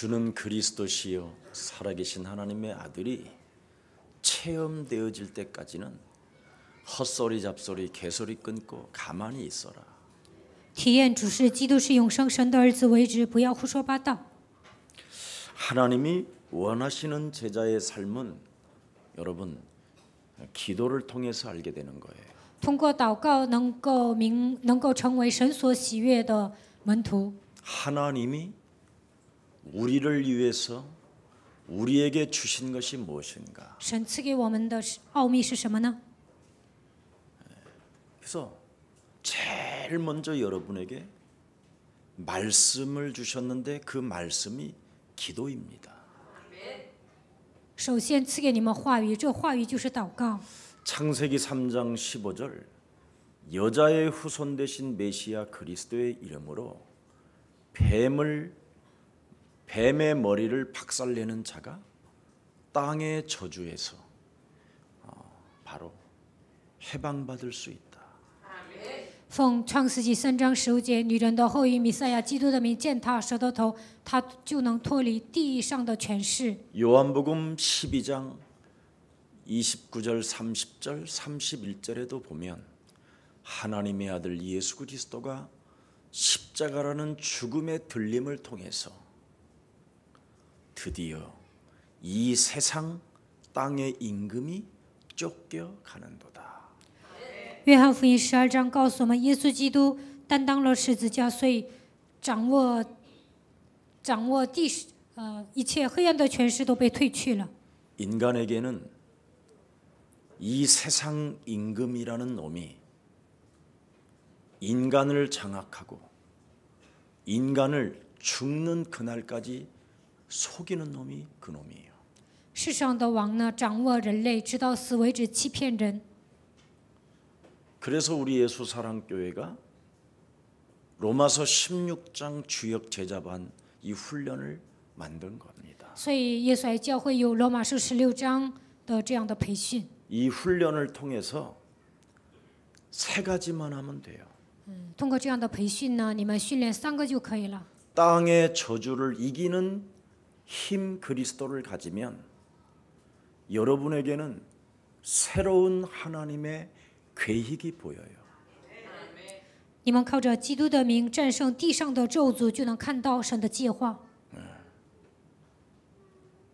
주는 그리스도시요 살아계신 하나님의 아들이 체험되어질 때까지는 헛소리 잡소리 개소리 끊고 가만히 있어라. 体验主是基督是永生神的儿子为止，不要胡说八道。 하나님이 원하시는 제자의 삶은 여러분 기도를 통해서 알게 되는 거예요. 通过祷告能够成为神所喜悦的门徒。 하나님이 우리를 위해서 우리에게 주신 것이 무엇인가? 神赐给我们的奥秘是什么呢？ 그래서 제일 먼저 여러분에게 말씀을 주셨는데 그 말씀이 기도입니다. 首先赐给你们话语，这话语就是祷告。 창세기 3장 15절 여자의 후손 되신 메시아 그리스도의 이름으로 뱀의 머리를 박살내는 자가 땅의 저주에서 바로 해방받을 수 있다. 奉创世纪3章15节，女人的后裔弥赛亚基督的名践踏蛇的头，他就能脱离地上的权势。 요한복음 12장 29절 30절 31절에도 보면 하나님의 아들 예수 그리스도가 십자가라는 죽음의 들림을 통해서 드디어 이 세상 땅의 임금이 쫓겨가는도다. 约翰福音12章告诉我们，耶稣基督担当了十字架，所以掌握一切黑暗的权势都被退去了。 인간에게는 이 세상 임금이라는 놈이 인간을 장악하고 인간을 죽는 그날까지 속이는 놈이 그 놈이에요. 世上的王呢，掌握人类，直到死为止，欺骗人。 그래서 우리 예수사랑교회가 로마서 16장 주역 제자반 이 훈련을 만든 겁니다. 所以耶稣爱教会有罗马书16章的这样的培训。 이 훈련을 통해서 세 가지만 하면 돼요. 通过这样的培训呢，你们训练3个就可以了。 땅의 저주를 이기는 힘 그리스도를 가지면 여러분에게는 새로운 하나님의 계획이 보여요. 你们靠着基督的名战胜地上的咒诅，就能看到神的计划。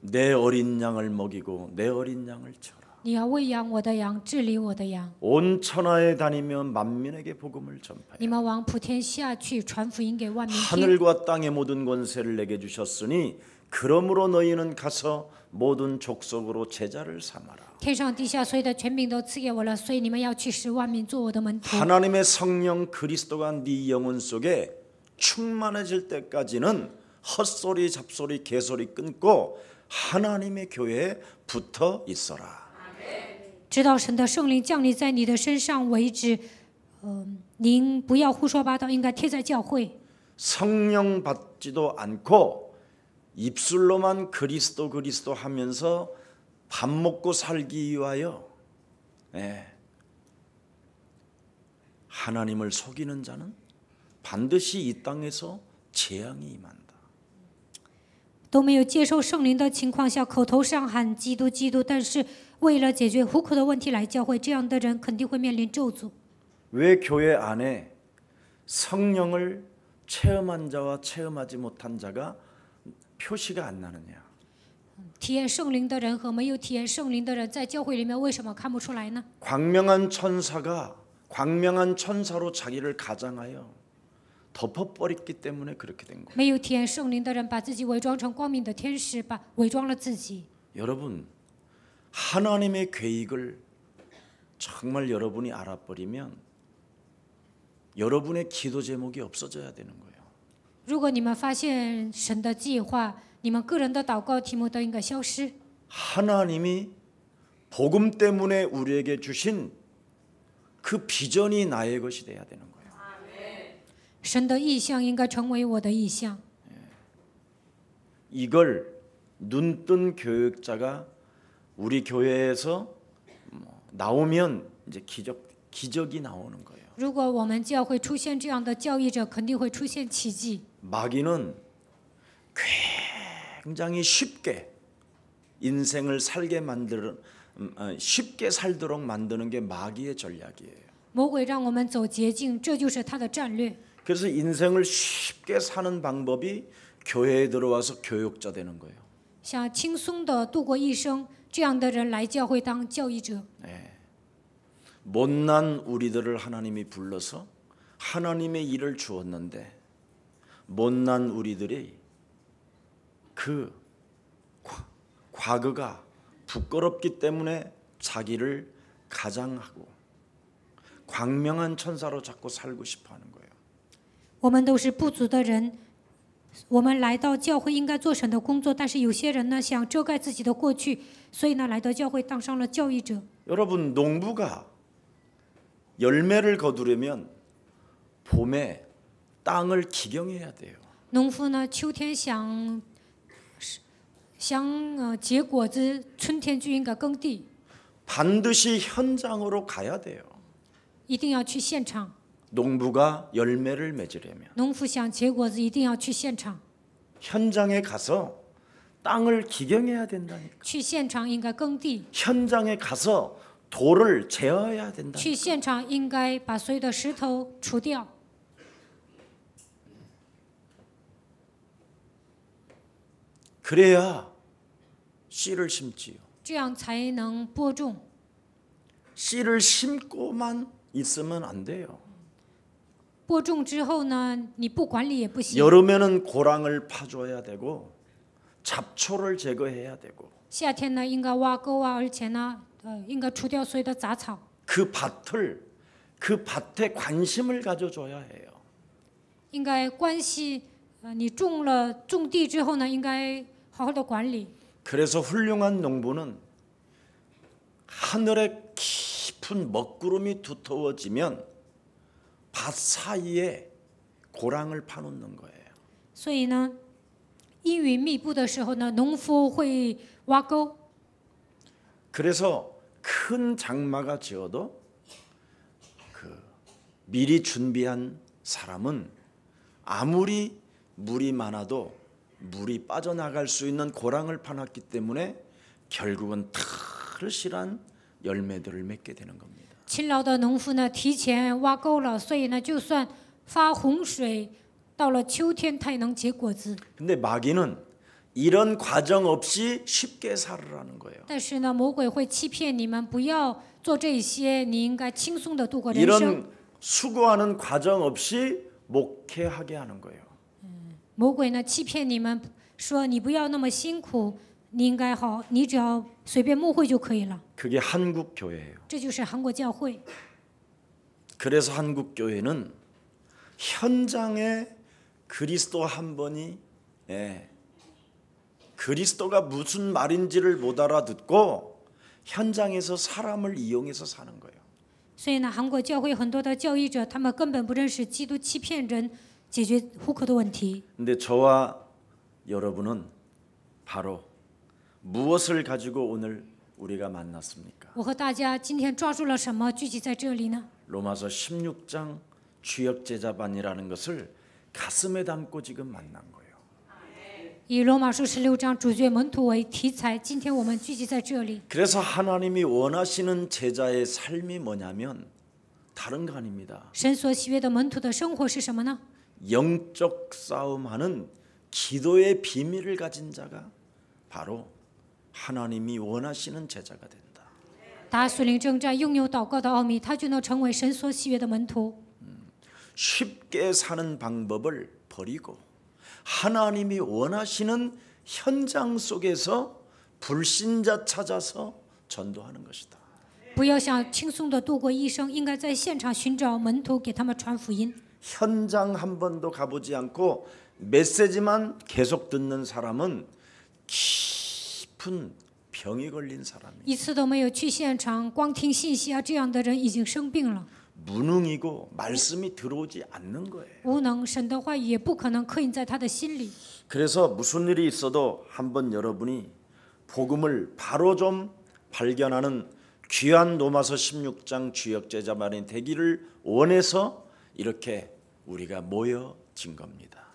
내 어린 양을 먹이고 내 어린 양을 쳐라. 你要喂养我的羊，治理我的羊。 온 천하에 다니며 만민에게 복음을 전파해. 你们往普天下去，传福音给万民听。 하늘과 땅의 모든 권세를 내게 주셨으니 그러므로 너희는 가서 모든 족속으로 제자를 삼아라. 天上地下所有的权柄都赐给我了，所以你们要去使万民做我的门徒。 하나님의 성령 그리스도가 네 영혼 속에 충만해질 때까지는 헛소리 잡소리 개소리 끊고 하나님의 교회에 붙어 있어라. 直到神的圣灵降临在你的身上为止，您不要胡说八道，应该贴在教会。 성령 받지도 않고 입술로만 그리스도 그리스도 하면서 밥 먹고 살기 위하여 하나님을 속이는 자는 반드시 이 땅에서 재앙이 임한다. 都没有接受圣灵的情况下，口头上喊基督基督，但是为了解决糊口的问题来教会，这样的人肯定会面临咒诅。 왜 교회 안에 성령을 체험한 자와 체험하지 못한 자가 표시가 안 나느냐? 体验圣灵的人和没有体验圣灵的人，在教会里面为什么看不出来呢？ 광명한 천사가 광명한 천사로 자기를 가장하여 덮어버렸기 때문에 그렇게 된 거예요. 没有体验圣灵的人，把自己伪装成光明的天使，伪装了自己。 여러분, 하나님의 계획을 정말 여러분이 알아버리면 여러분의 기도 제목이 없어져야 되는 거예요. 如果你们发现神的计划，你们个人的祷告题目都应该消失。 하나님이 복음 때문에 우리에게 주신 그 비전이 나의 것이 돼야 되는 거예요. 神的意象应该成为我的意象。 이걸 눈뜬 교육자가 우리 교회에서 나오면 이제 기적이 나오는 거예요. 如果我们教会出现这样的教义者，肯定会出现奇迹。 마귀는 굉장히 쉽게 인생을 살게 만드는 쉽게 살도록 만드는 게 마귀의 전략이에요. 魔鬼让我们走捷径，这就是他的战略。 그래서 인생을 쉽게 사는 방법이 교회에 들어와서 교육자 되는 거예요. 想轻松的度过一生，这样的人来教会当教义者。 못난 우리들을 하나님이 불러서 하나님의 일을 주었는데 못난 우리들이 그 과거가 부끄럽기 때문에 자기를 가장하고 광명한 천사로 자꾸 살고 싶어하는 거예요. 我们都是不足的人，我们来到教会应该做神的工作，但是有些人呢想遮盖自己的过去，所以呢来到教会当上了教义者。 여러분 농부가 열매를 거두려면 봄에 땅을 기경해야 돼요. 农夫呢秋天想结果子，春天就应该耕地， 반드시 현장으로 가야 돼요. 一定要去现场。 농부가 열매를 맺으려면 农夫想结果子，一定要去现场。 현장에 가서 땅을 기경해야 된다니까. 去现场应该耕地， 현장에 가서 돌을 제어해야 된다. 去现场应该把所有的石头除掉， 그래야 씨를 심지요. 这样才能播种。 씨를 심고만 있으면 안 돼요. 播种之后呢，你不管理也不行。 여름에는 고랑을 파줘야 되고 잡초를 제거해야 되고 夏天呢，应该挖沟啊，而且呢，应该除掉所有的杂草。 그 밭에 관심을 가져줘야 해요. 应该关系，你种地之后呢，应该好好的管理。 그래서 훌륭한 농부는 하늘에 깊은 먹구름이 두터워지면 밭 사이에 고랑을 파놓는 거예요. 所以呢，阴云密布的时候呢，农夫会挖沟。 그래서 큰 장마가 지어도 미리 준비한 사람은 아무리 물이 많아도 물이 빠져나갈 수 있는 고랑을 파놨기 때문에 결국은 털실한 열매들을 맺게 되는 겁니다. 勤劳的农夫呢，提前挖沟了，所以呢，就算发洪水，到了秋天，它也能结果子。 근데 마귀는 이런 과정 없이 쉽게 살으라는 거예요. 但是呢，魔鬼会欺骗你们，不要做这些，你应该轻松的度过人生。 이런 수고하는 과정 없이 목회하게 하는 거예요. 魔鬼呢，欺骗你们，说你不要那么辛苦，你应该好，你只要随便牧会就可以了。 그게 한국 교회예요. 这就是韩国教会。 그래서 한국 교회는 현장에 그리스도 한 번이 그리스도가 무슨 말인지를 못 알아듣고 현장에서 사람을 이용해서 사는 거예요. 所以呢，韩国教会很多的教义者，他们根本不认识基督，欺骗人，解决户口的问题。 근데 저와 여러분은 바로 무엇을 가지고 오늘 우리가 만났습니까? 我和大家今天抓住了什么？聚集在这里呢？ 로마서 16장 주역 제자반이라는 것을 가슴에 담고 지금 만난 거예요. 以罗马书16章主角门徒为题材，今天我们聚集在这里。 그래서 하나님이 원하시는 제자의 삶이 뭐냐면 다른 거 아닙니다. 神所喜悦的门徒的生活是什么呢？ 영적 싸움하는 기도의 비밀을 가진 자가 바로 하나님이 원하시는 제자가 된다. 打属灵征战，拥有祷告的奥秘，他就能成为神所喜悦的门徒。 쉽게 사는 방법을 버리고 하나님이 원하시는 현장 속에서 불신자 찾아서 전도하는 것이다. 不要想轻松的度过一生，应该在现场寻找门徒，给他们传福音。 현장 한 번도 가보지 않고 메시지만 계속 듣는 사람은 깊은 병이 걸린 사람이에요. 一次都没有去现场，光听信息啊，这样的人已经生病了， 무능이고 말씀이 들어오지 않는 거예요. 无能，神的话语也不可能刻印在他的心里。 그래서 무슨 일이 있어도 한번 여러분이 복음을 바로 좀 발견하는 귀한 로마서 16장 주역 제자만이 되기를 원해서 이렇게 우리가 모여진 겁니다.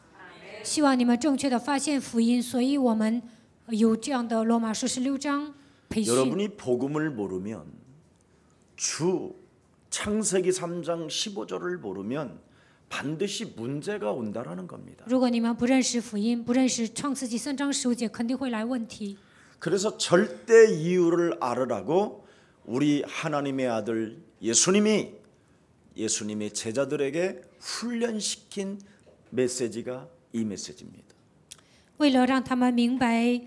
希望你们正确的发现福音，所以我们有这样的罗马书16章培训。 여러분이 복음을 모르면 주 창세기 3장 15절을 모르면 반드시 문제가 온다라는 겁니다. 如果你们不认识福音，不认识创世纪3章15节，肯定会来问题。 그래서 절대 이유를 알으라고 우리 하나님의 아들 예수님의 제자들에게 훈련시킨 메시지가 이 메시지입니다. 为了让他们明白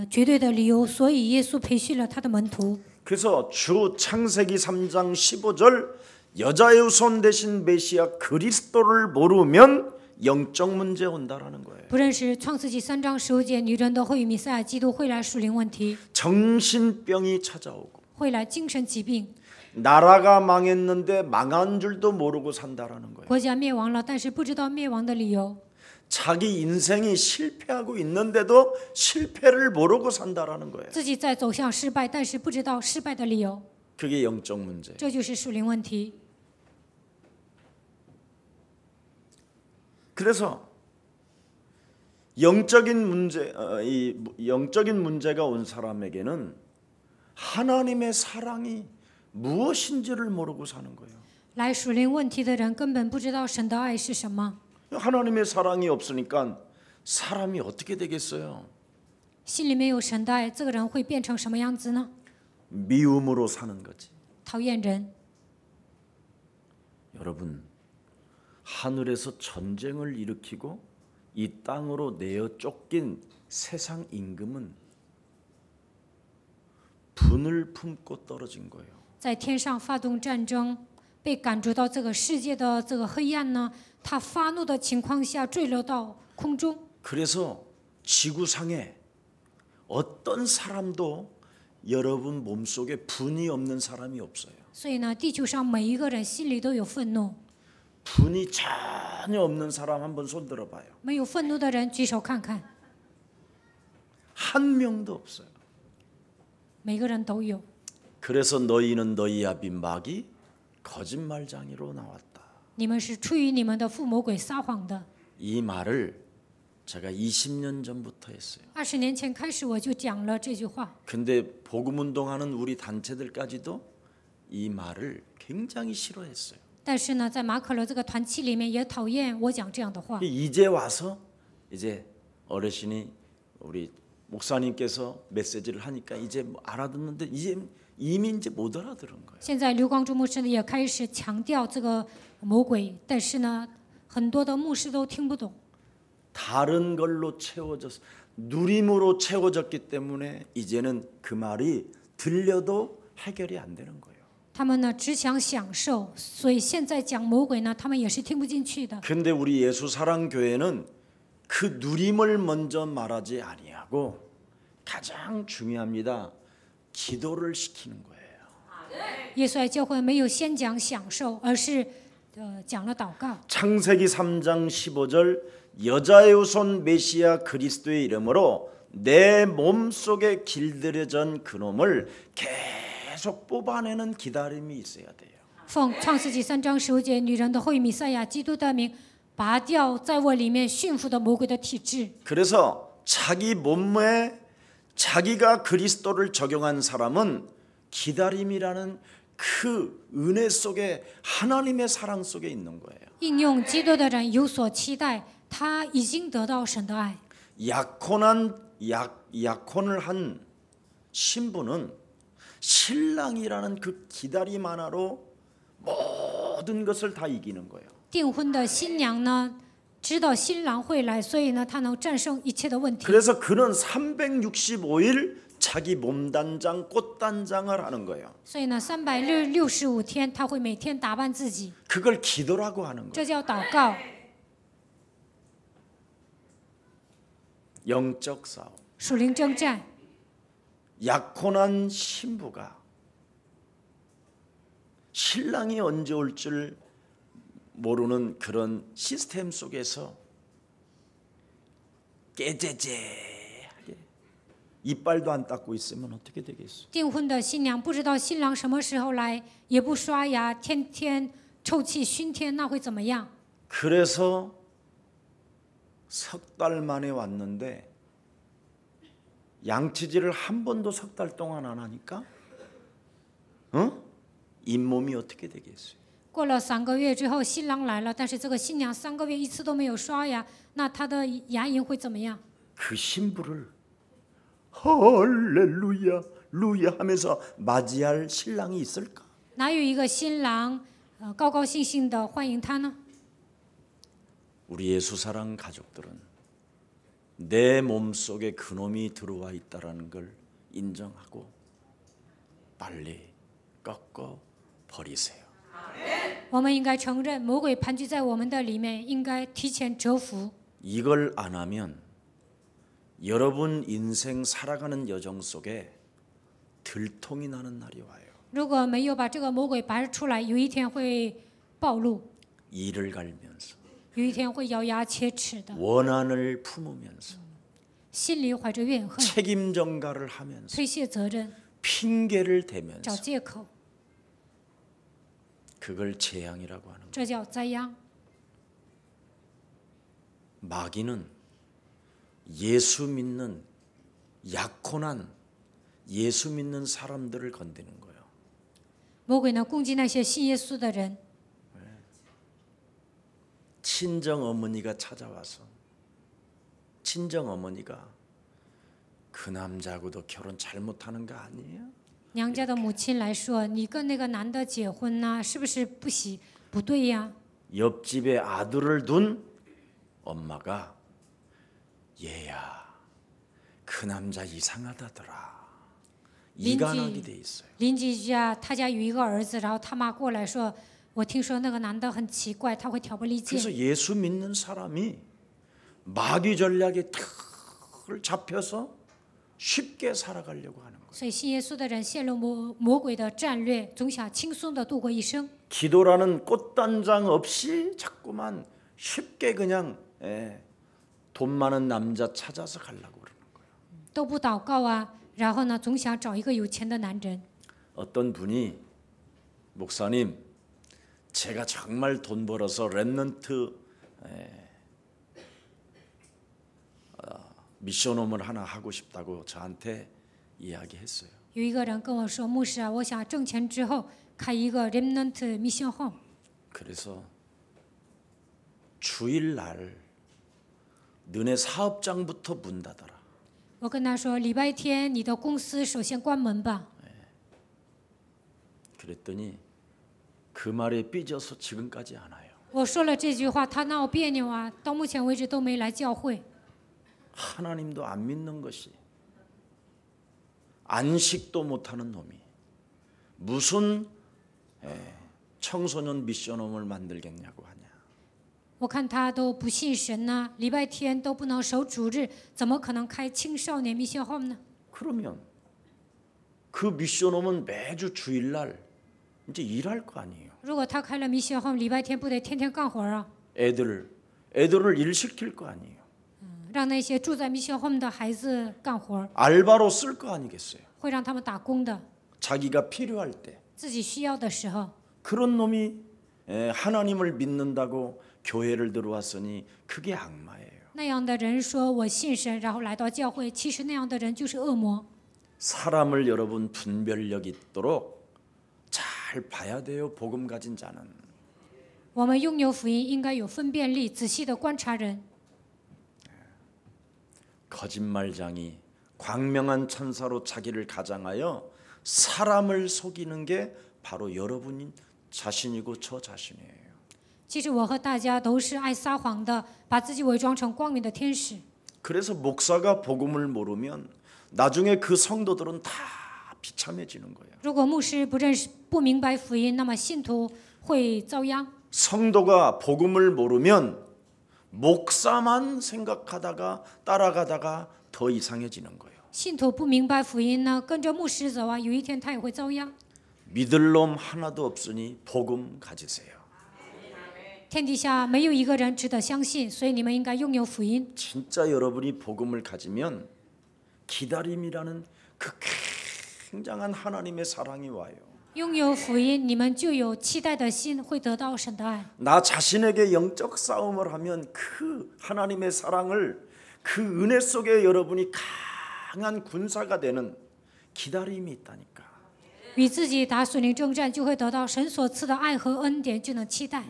绝对的理由，所以耶稣培训了他的门徒。 그래서 주 창세기 3장 15절 여자의 후손 대신 메시아 그리스도를 모르면 영적 문제 온다라는 거예요. 不认识创世纪3章15节，女人的会与弥赛亚基督会来属灵问题， 정신병이 찾아오고 会来精神疾病。 나라가 망했는데 망한 줄도 모르고 산다라는 거예요. 国家灭亡了，但是不知道灭亡的理由。 자기 인생이 실패하고 있는데도 실패를 모르고 산다라는 거예요. 自己在走向失败，但是不知道失败的理由， 그게 영적 문제. 这就是属灵问题。 그래서 영적인 문제가 온 사람에게는 하나님의 사랑이 무엇인지를 모르고 사는 거예요. 来属灵问题的人根本不知道神的爱是什么。 하나님의 사랑이 없으니까 사람이 어떻게 되겠어요? 心里没有神的爱，这个人会变成什么样子呢？ 미움으로 사는 거지. 讨厌人。 여러분, 하늘에서 전쟁을 일으키고 이 땅으로 내어 쫓긴 세상 임금은 분을 품고 떨어진 거예요. 在天上发动战争，被赶逐到这个世界的这个黑暗呢，他发怒的情况下坠落到空中。 그래서 지구상에 어떤 사람도 여러분 몸속에 분이 없는 사람이 없어요. 所以呢，地球上每一个人心里都有愤怒。 분이 전혀 없는 사람 한번 손 들어봐요. 没有愤怒的人举手看看， 한 명도 없어요. 每个人都有。 그래서 너희는 너희 아비 마귀 거짓말장이로 나왔다. 你们是出于你们的父魔鬼撒谎的。 이 말을 제가 20년 전부터 했어요. 20年前开始我就讲了这句话， 근데 복음 운동하는 우리 단체들까지도 이 말을 굉장히 싫어했어요. 但是呢，在马可勒这个团契里面也讨厌我讲这样的话。 이제 와서 이제 어르신이 우리 목사님께서 메시지를 하니까 이제 뭐 알아듣는데 이미 이제 못 알아들은 거예요. 现在刘光柱牧师呢也开始强调这个魔鬼，但是呢，很多的牧师都听不懂。 다른 걸로 채워져서 누림으로 채워졌기 때문에 이제는 그 말이 들려도 해결이 안 되는 거예요. 他们呢只想享受，所以现在讲魔鬼呢，他们也是听不进去的。 근데 우리 예수사랑교회는 그 누림을 먼저 말하지 아니하고 가장 중요합니다. 기도를 시키는 거예요. 耶稣爱教会没有先讲享受，而是讲了祷告。 창세기 3장 15절 여자의 후손 메시아 그리스도의 이름으로 내 몸속에 길들여진 그놈을 계속 뽑아내는 기다림이 있어야 돼요. 奉创世纪3章15节，女人的后裔弥赛亚基督的名，拔掉在我里面驯服的魔鬼的体质。 그래서 자기 몸에 자기가 그리스도를 적용한 사람은 기다림이라는 그 은혜 속에 하나님의 사랑 속에 있는 거예요. 应用基督的人有所期待，他已经得到神的爱。 약혼을 한 신부는 신랑이라는 그 기다림 하나로 모든 것을 다 이기는 거예요. 订婚的新娘呢，知道新郎会来，所以呢，她能战胜一切的问题。 그래서 그는 365일 자기 몸단장, 꽃단장을 하는 거예요. 所以呢，365天，她会每天打扮自己， 그걸 기도라고 하는 거예요. 这叫祷告。 영적 싸움. 属灵征战， 약혼한 신부가 신랑이 언제 올 줄 모르는 그런 시스템 속에서 깨재재하게 이빨도 안 닦고 있으면 어떻게 되겠어? 订婚的新娘不知道新郎什么时候来，也不刷牙，天天臭气熏天，那会怎么样？ 그래서 석 달 만에 왔는데 양치질을 한 번도 석 달 동안 안 하니까 잇몸이 어떻게 되겠어요? 过了3个月之后，新郎来了，但是这个新娘3个月一次都没有刷牙，那她的牙龈会怎么样？ 그 신부를 할렐루야 루야 하면서 맞이할 신랑이 있을까? 哪有一个新郎高高兴兴的欢迎她呢？ 우리 예수사랑 가족들은 내 몸속에 그놈이 들어와 있다라는 걸 인정하고 빨리 꺾어 버리세요. 我们应该承认魔鬼盘踞在我们的里面，应该提前折服。 이걸 안 하면 여러분 인생 살아가는 여정 속에 들통이 나는 날이 와요. 如果没有把这个魔鬼拔出来，有一天会暴露， 이를 갈면서 有一天会咬牙切齿的， 원한을 품으면서 心里怀着怨恨， 책임 전가를 하면서 推卸责任， 핑계를 找 대면서 借口， 그걸 재앙이라고 하는 거예요. 这叫灾殃。 마귀는 예수 믿는 약혼한 예수 믿는 사람들을 건드는 거예요. 魔鬼呢，攻击那些信耶稣的人。 친정 어머니가 찾아와서 친정 어머니가 그 남자하고도 결혼 잘못하는 거 아니에요? 娘家的母亲来说，你跟那个男的结婚呢，是不是不对呀？ 옆집에 아들을 둔 엄마가 얘야 그 남자 이상하다더라. 이간하게 돼 있어요. 邻居家他家有一个儿子，然后他妈过来说，我听说那个男的很奇怪，他会挑拨离间。 그래서 예수 믿는 사람이 마귀 전략에 틀 잡혀서 쉽게 살아가려고 하는 거예요. 所以信耶稣的人陷入魔鬼的战略，总想轻松的度过一生。 기도라는 꽃단장 없이 자꾸만 쉽게 그냥 돈 많은 남자 찾아서 가려고 그러는 거예요. 都不祷告啊，然后呢，总想找一个有钱的男人。 어떤 분이 목사님, 제가 정말 돈 벌어서 랩넌트 미션홈을 하나 하고 싶다고 저한테 이야기했어요. 有一个人跟我说，牧师啊，我想挣钱之后开一个 Remnant Mission Home。 그래서 주일날 너네 사업장부터 문 닫아라. 我跟他说，礼拜天你的公司首先关门吧。 그랬더니 그 말에 삐져서 지금까지 안 와요. 我说了这句话，他闹别扭啊，到目前为止都没来教会。 하나님도 안 믿는 것이 안식도 못하는 놈이 무슨 청소년 미션홈을 만들겠냐고 하냐. 我看他都不信神呢，礼拜天都不能守主日，怎么可能开青少年 Mission Home 呢？ 그러면 그 미션홈은 매주 주일날 이제 일할 거 아니에요. 如果他开了 Mission Home，礼拜天不得天天干活啊？ 애들을 일 시킬 거 아니에요. 让那些住在 Mission Home 的孩子干活， 알바로 쓸 거 아니겠어요. 会让他们打工的。 자기가 필요할 때 自己需要的时候， 그런 놈이 하나님을 믿는다고 교회를 들어왔으니 그게 악마예요. 那样的人说我信神，然后来到教会，其实那样的人就是恶魔。 사람을 여러분 분별력 있도록 잘 봐야 돼요. 복음 가진 자는. 我们拥有福音，应该有分辨力，仔细的观察人。 거짓말장이 광명한 천사로 자기를 가장하여 사람을 속이는 게 바로 여러분 자신이고 저 자신이에요. 其实我和大家都是爱撒谎的，把自己伪装成光明的天使。 그래서 목사가 복음을 모르면 나중에 그 성도들은 다 비참해지는 거예요. 如果牧师不明白福音，那么信徒会遭殃。 성도가 복음을 모르면 목사만 생각하다가 따라가다가 더 이상해지는 거예요. 信徒不明白福音呢，跟着牧师走啊，有一天他也会遭殃。 믿을 놈 하나도 없으니 복음 가지세요. 天底下没有一个人值得相信，所以你们应该拥有福音。 진짜 여러분이 복음을 가지면 기다림이라는 그 굉장한 하나님의 사랑이 와요. 拥有福音，你们就有期待的心，会得到神的爱。 나 자신에게 영적 싸움을 하면 그 하나님의 사랑을 그 은혜 속에 여러분이 강한 군사가 되는 기다림이 있다니까. 与自己打属灵征战，就会得到神所赐的爱和恩典，就能期待。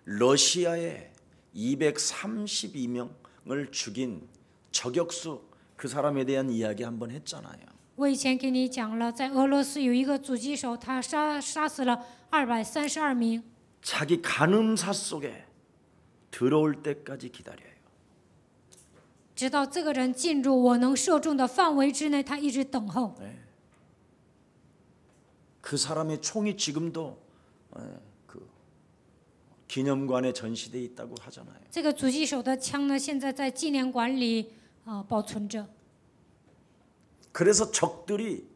러시아에 232명을 죽인 저격수 그 사람에 대한 이야기 한번 했잖아요. 我以前给你讲了，在俄罗斯有一个狙击手，他杀死了232名， 자기 간음사 속에 들어올 때까지 기다려요. 直到这个人进入我能射中的范围之内，他一直等候。 그 사람의 총이 지금도 그 기념관에 전시돼 있다고 하잖아요. 这个狙击手的枪呢，现在在纪念馆里保存着。 그래서 적들이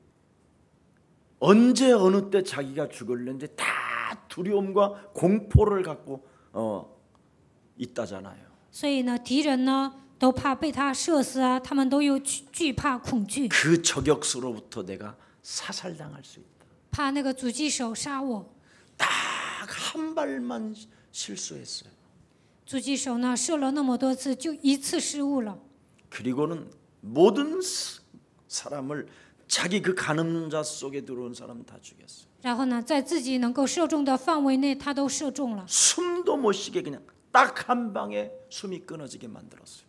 언제 어느 때 자기가 죽을는지 다 두려움과 공포를 갖고 있다잖아요. 所以呢，敌人呢都怕被他射死啊，他们都有惧怕恐惧， 그 저격수로부터 내가 사살당할 수 있다. 怕那个狙击手杀我。 딱 한 발만 실수했어요. 狙击手呢射了那么多次，就一次失误了。 그리고는 모든 사람을 자기 그 간음자 속에 들어온 사람 다 죽였어요. 然后呢，在自己能够射中的范围内，他都射中了。 숨도 못 쉬게 그냥 딱 한 방에 숨이 끊어지게 만들었어요.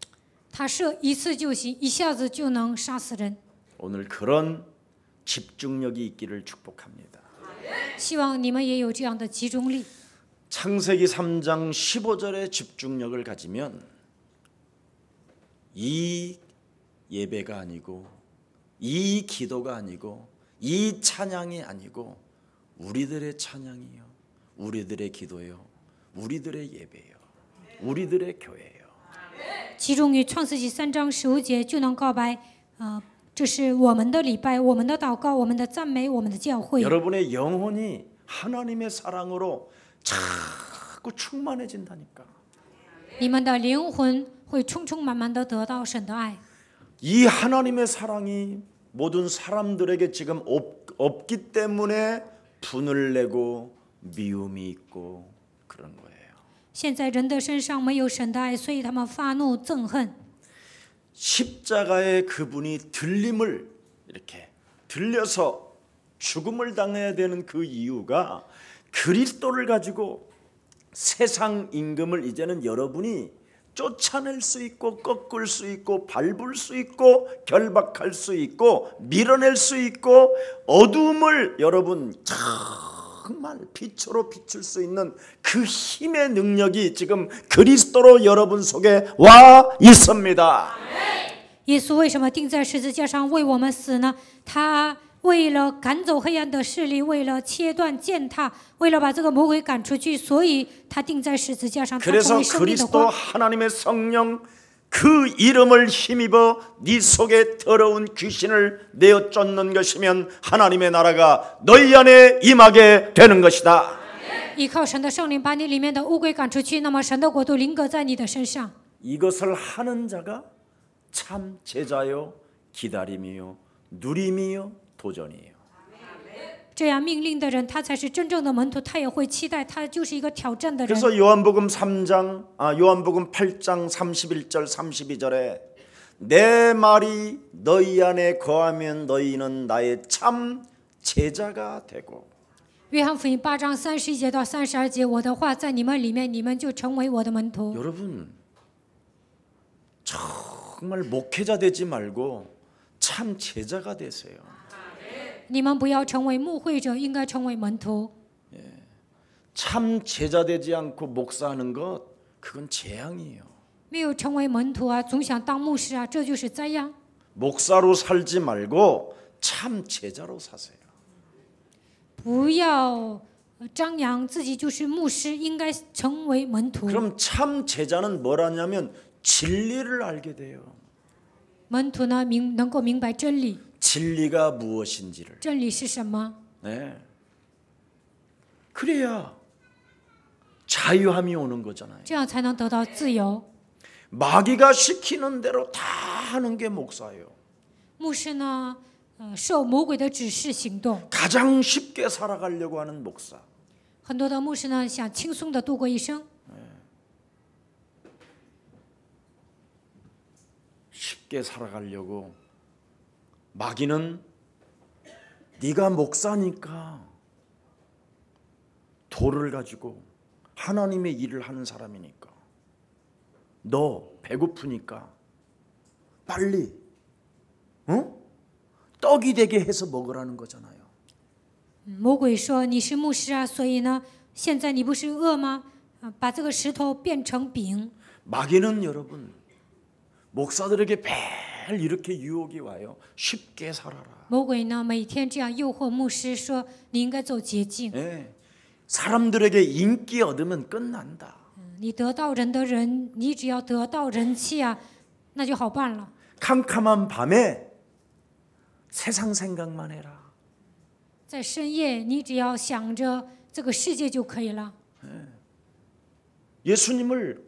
他射一次就行，一下子就能杀死人。 오늘 그런 집중력이 있기를 축복합니다. 希望你们也有这样的集中力。 창세기 3장 15절의 집중력을 가지면 이 예배가 아니고 이 기도가 아니고 이 찬양이 아니고 우리들의 찬양이요, 우리들의 기도요, 우리들의 예배요, 우리들의 교회요. 集中于创世纪3章15节，就能告白，这是我们的礼拜，我们的祷告，我们的赞美，我们的教会。 여러분의 영혼이 하나님의 사랑으로 자꾸 충만해진다니까. 你们的灵魂会充充满满的得到神的爱。 이 하나님의 사랑이 모든 사람들에게 지금 없기 때문에 분을 내고 미움이 있고 그런 거예요. 现在人的身上没有神的爱，所以他们发怒憎恨。 십자가의 그분이 들림을 이렇게 들려서 죽음을 당해야 되는 그 이유가 그리스도를 가지고 세상 임금을 이제는 여러분이 쫓아낼 수 있고 꺾을 수 있고 밟을 수 있고 결박할 수 있고 밀어낼 수 있고 어둠을 여러분 정말 빛으로 비출 수 있는 그 힘의 능력이 지금 그리스도로 여러분 속에 와 있습니다. 耶稣为什么钉在十字架上为我们死呢？他为了赶走黑暗的势力，为了切断践踏，为了把这个魔鬼赶出去，所以他钉在十字架上。他成 그래서 为生命的 그리스도 光。 하나님의 성령 그 이름을 힘입어 네 속에 더러운 귀신을 내어 쫓는 것이면 하나님의 나라가 너희 안에 임하게 되는 것이다. 依靠神的圣灵把你里面的污鬼赶出去，那么神的国度临格在你的身上。 이것을 하는 자가 참 제자요, 기다림이요, 누림이요, 도전이에요. 这样命令的人，他才是真正的门徒，他也会期待，他就是一个挑战的人。 그래서 요한복음 8장 31절 32절에 내 말이 너희 안에 거하면 너희는 나의 참 제자가 되고 约翰福音8章31节到32节，我的话在你们里面，你们就成为我的门徒。 여러분 정말 목회자 되지 말고 참 제자가 되세요. 你们不要成为牧会者，应该成为门徒。 참 제자 되지 않고 목사하는 것 그건 재앙이에요. 没有成为门徒啊，总想当牧师啊，这就是灾殃。 목사로 살지 말고 참 제자로 사세요. 不要张扬自己就是牧师，应该成为门徒。 그럼 참 제자는 뭐라냐면 진리를 알게 돼요. 门徒呢，能够明白真理， 진리가 무엇인지를. 真理是什么？ 네. 그래야 자유함이 오는 거잖아요. 这样才能得到自由。 마귀가 시키는 대로 다 하는 게 목사예요. 牧师呢，受魔鬼的指示行动。 가장 쉽게 살아가려고 하는 목사. 很多的牧师呢，想轻松的度过一生， 쉽게 살아가려고 마귀는 네가 목사니까 돌을 가지고 하나님의 일을 하는 사람이니까 너 배고프니까 빨리 떡이 되게 해서 먹으라는 거잖아요. 魔鬼说你是牧师啊，所以呢，现在你不是饿吗？把这个石头变成饼。 마귀는 여러분 목사들에게 매일 이렇게 유혹이 와요. 쉽게 살아라. 魔鬼呢，每天这样诱惑牧师说你应该走捷径。 예, 사람들에게 인기 얻으면 끝난다. 你得到人的人，你只要得到人气啊，那就好办了。 캄캄한 밤에 세상 생각만 해라. 在深夜，你只要想着这个世界就可以了。 예수님을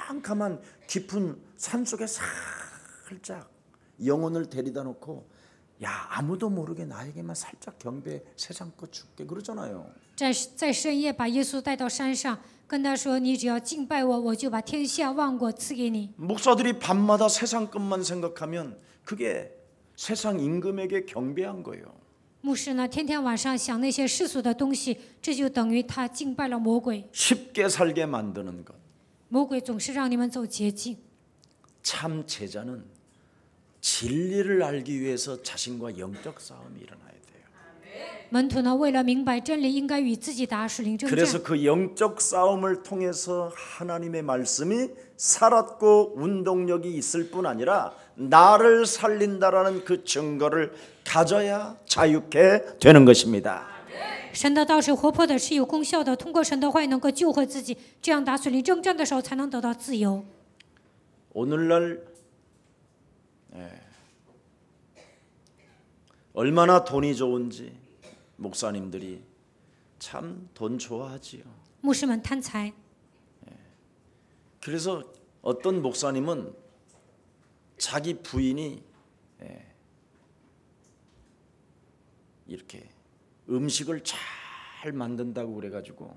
캄캄한 깊은 산속에 살짝 영혼을 데려다 놓고 야 아무도 모르게 나에게만 살짝 경배 세상 것 줄게 그러잖아요. 在深夜把耶稣带到山上，跟他说：“你只要敬拜我，我就把天下万国赐给你。” 목사들이 밤마다 세상 것만 생각하면 그게 세상 임금에게 경배한 거예요. 牧师呢，天天晚上想那些世俗的东西，这就等于他敬拜了魔鬼。 쉽게 살게 만드는 것. 魔鬼总是让你们走捷径。 참 제자는 진리를 알기 위해서 자신과 영적 싸움이 일어나야 돼요. 门徒呢，为了明白真理，应该与自己打属灵征战。 그래서 그 영적 싸움을 통해서 하나님의 말씀이 살았고 운동력이 있을 뿐 아니라 나를 살린다라는 그 증거를 가져야 자유케 되는 것입니다. 神的道是活泼的，是有功效的。通过神的话语能够救活自己，这样打属灵征战的时候才能得到自由。 오늘날 얼마나 돈이 좋은지 목사님들이 참 돈 좋아하지요. 牧师们贪财， 그래서 어떤 목사님은 자기 부인이 이렇게 음식을 잘 만든다고 그래가지고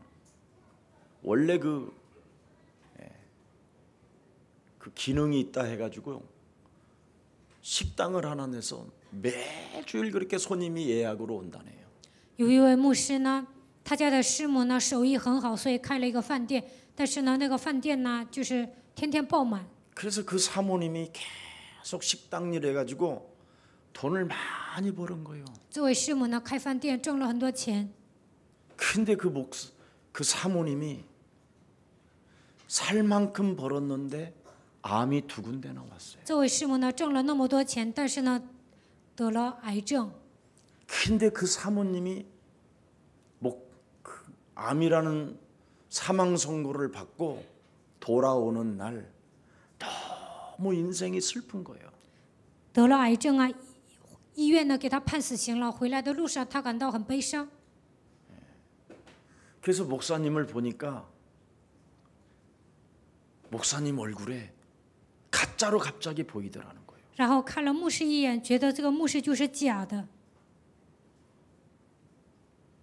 원래 그 기능이 있다 해가지고 식당을 하나 내서 매주일 그렇게 손님이 예약으로 온다네요. 有一位牧师呢，他家的师母呢手艺很好，所以开了一个饭店。但是呢，那个饭店呢，就是天天爆满。 그래서 그 사모님이 계속 식당 일 해가지고 돈을 많이 버는 거예요. 这位师母呢，开饭店挣了很多钱。 근데 그 사모님이 살 만큼 벌었는데 암이 2군데 나왔어요. 这位师母呢，挣了那么多钱，但是呢，得了癌症。 근데 그 사모님이 암이라는 사망 선고를 받고 돌아오는 날 너무 인생이 슬픈 거예요. 得了癌症啊，医院呢给他判死刑了。回来的路上，他感到很悲伤。 그래서 목사님을 보니까 목사님 얼굴에 가짜로 갑자기 보이더라는 거예요. 然后看了牧师一眼，觉得这个牧师就是假的。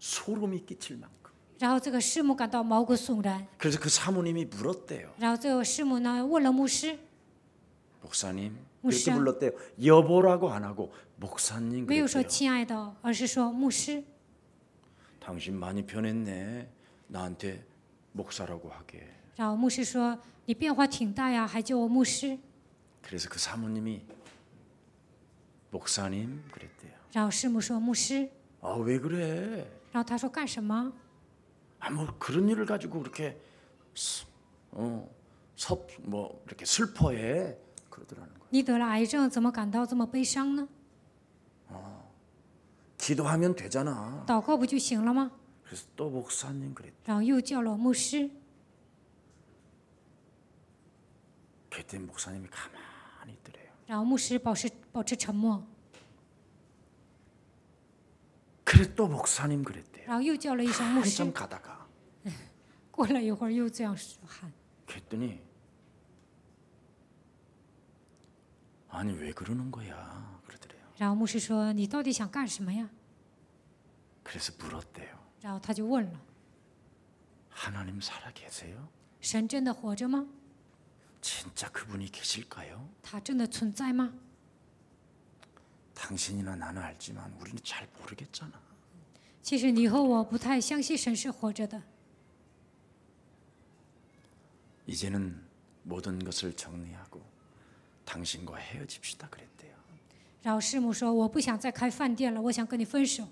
소름이 끼칠 만큼. 然后这个师母感到毛骨悚然。 그래서 그 사모님이 물었대요. 然后这个师母呢问了牧师， 목사님 목사. 그렇게 불렀대요. 여보라고 안 하고 목사님 没有说 그랬대요. 亲爱的，而是说牧师。 당신 많이 변했네. 나한테 목사라고 하게. 然后牧师说你变化挺大呀，还叫我牧师。 그래서 그 사모님이 목사님 그랬대요. 然后师母说牧师。 아, 왜 그래? 然后他说干什么？ 아, 뭐 그런 일을 가지고 그렇게 뭐 이렇게 슬퍼해 그러더라는 거예요. 你得了癌症，怎么感到这么悲伤呢？ 기도하면 되잖아. 祷告不就行了吗？ 그래서 또 목사님 그랬대. 然后又叫了牧师。 그때 목사님이 가만히 있더래요. 然后牧师保持沉默。 그래 또 목사님 그랬대요. 然后又叫了一声牧师。 한참 가다가 过了一会儿又这样喊。 그랬더니 아니 왜 그러는 거야 그러더래요. 然后牧师说：“你到底想干什么呀 그래서 물었대요. ？”然后他就问了 하나님 살아계세요? ：“ 神真的活着吗？ 진짜 그분이 계실까요? 他真的存在吗？ 당신이나 나는 알지만 우리는 잘 모르겠잖아. 其实你和我不太相信神是活着的。 이제는 모든 것을 정리하고 당신과 헤어집시다 그랬대요. 然后师母说：“我不想再开饭店了，我想跟你分手。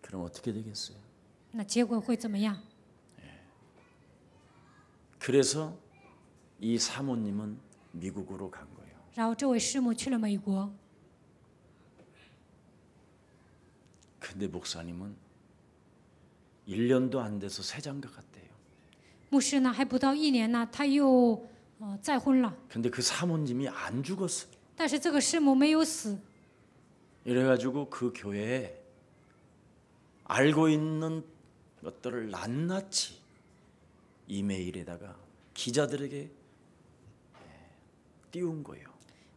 그럼 어떻게 되겠어요? ”那结果会怎么样？ 그래서 이 사모님은 미국으로 간 거예요. 然后这位师母去了美国， 근데 목사님은 1년도 안 돼서 새 장가 갔대요. 牧师呢还不到1年呢，他又再婚了。 근데 그 사모님이 안 죽었어요. 但是这个师母没有死， 이래가지고 그 교회에 알고 있는 것들을 낱낱이 이메일에다가 기자들에게 띄운 거예요.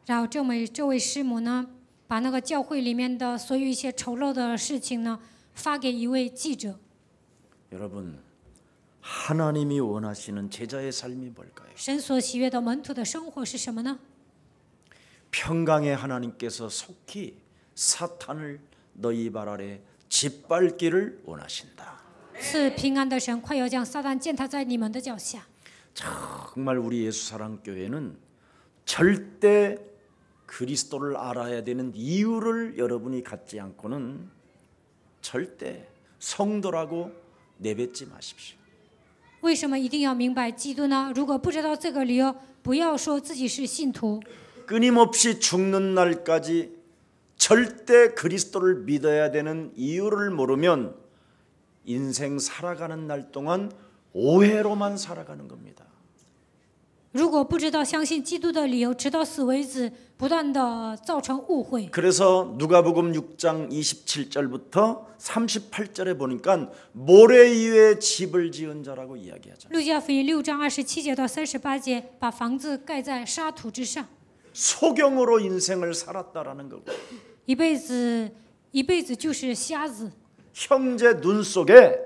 然后这位师母呢，把那个教会里面的所有一些丑陋的事情呢，发给一位记者。 여러분, 하나님이 원하시는 제자의 삶이 뭘까요? 神所喜悦的门徒的生活是什么呢？ 평강의 하나님께서 속히 사탄을 너희 발 아래 짓밟기를 원하신다. 赐平安的神快要将撒旦践踏在你们的脚下。 정말 우리 예수사랑교회는 절대 그리스도를 알아야 되는 이유를 여러분이 갖지 않고는 절대 성도라고 내뱉지 마십시오. 为什么一定要明白基督呢？如果不知道这个理由，不要说自己是信徒。 끊임없이 죽는 날까지 절대 그리스도를 믿어야 되는 이유를 모르면 인생 살아가는 날 동안 오해로만 살아가는 겁니다. 如果不知道相信基督的理由，直到死为止，不断的造成误会。 그래서 누가복음 6장 27절부터 38절에 보니까 모래 위에 집을 지은 자라고 이야기하잖아요. 路加福音6章27节到38节，把房子盖在沙土之上， 소경으로 인생을 살았다라는 거고 一辈子就是瞎子。 형제 눈 속에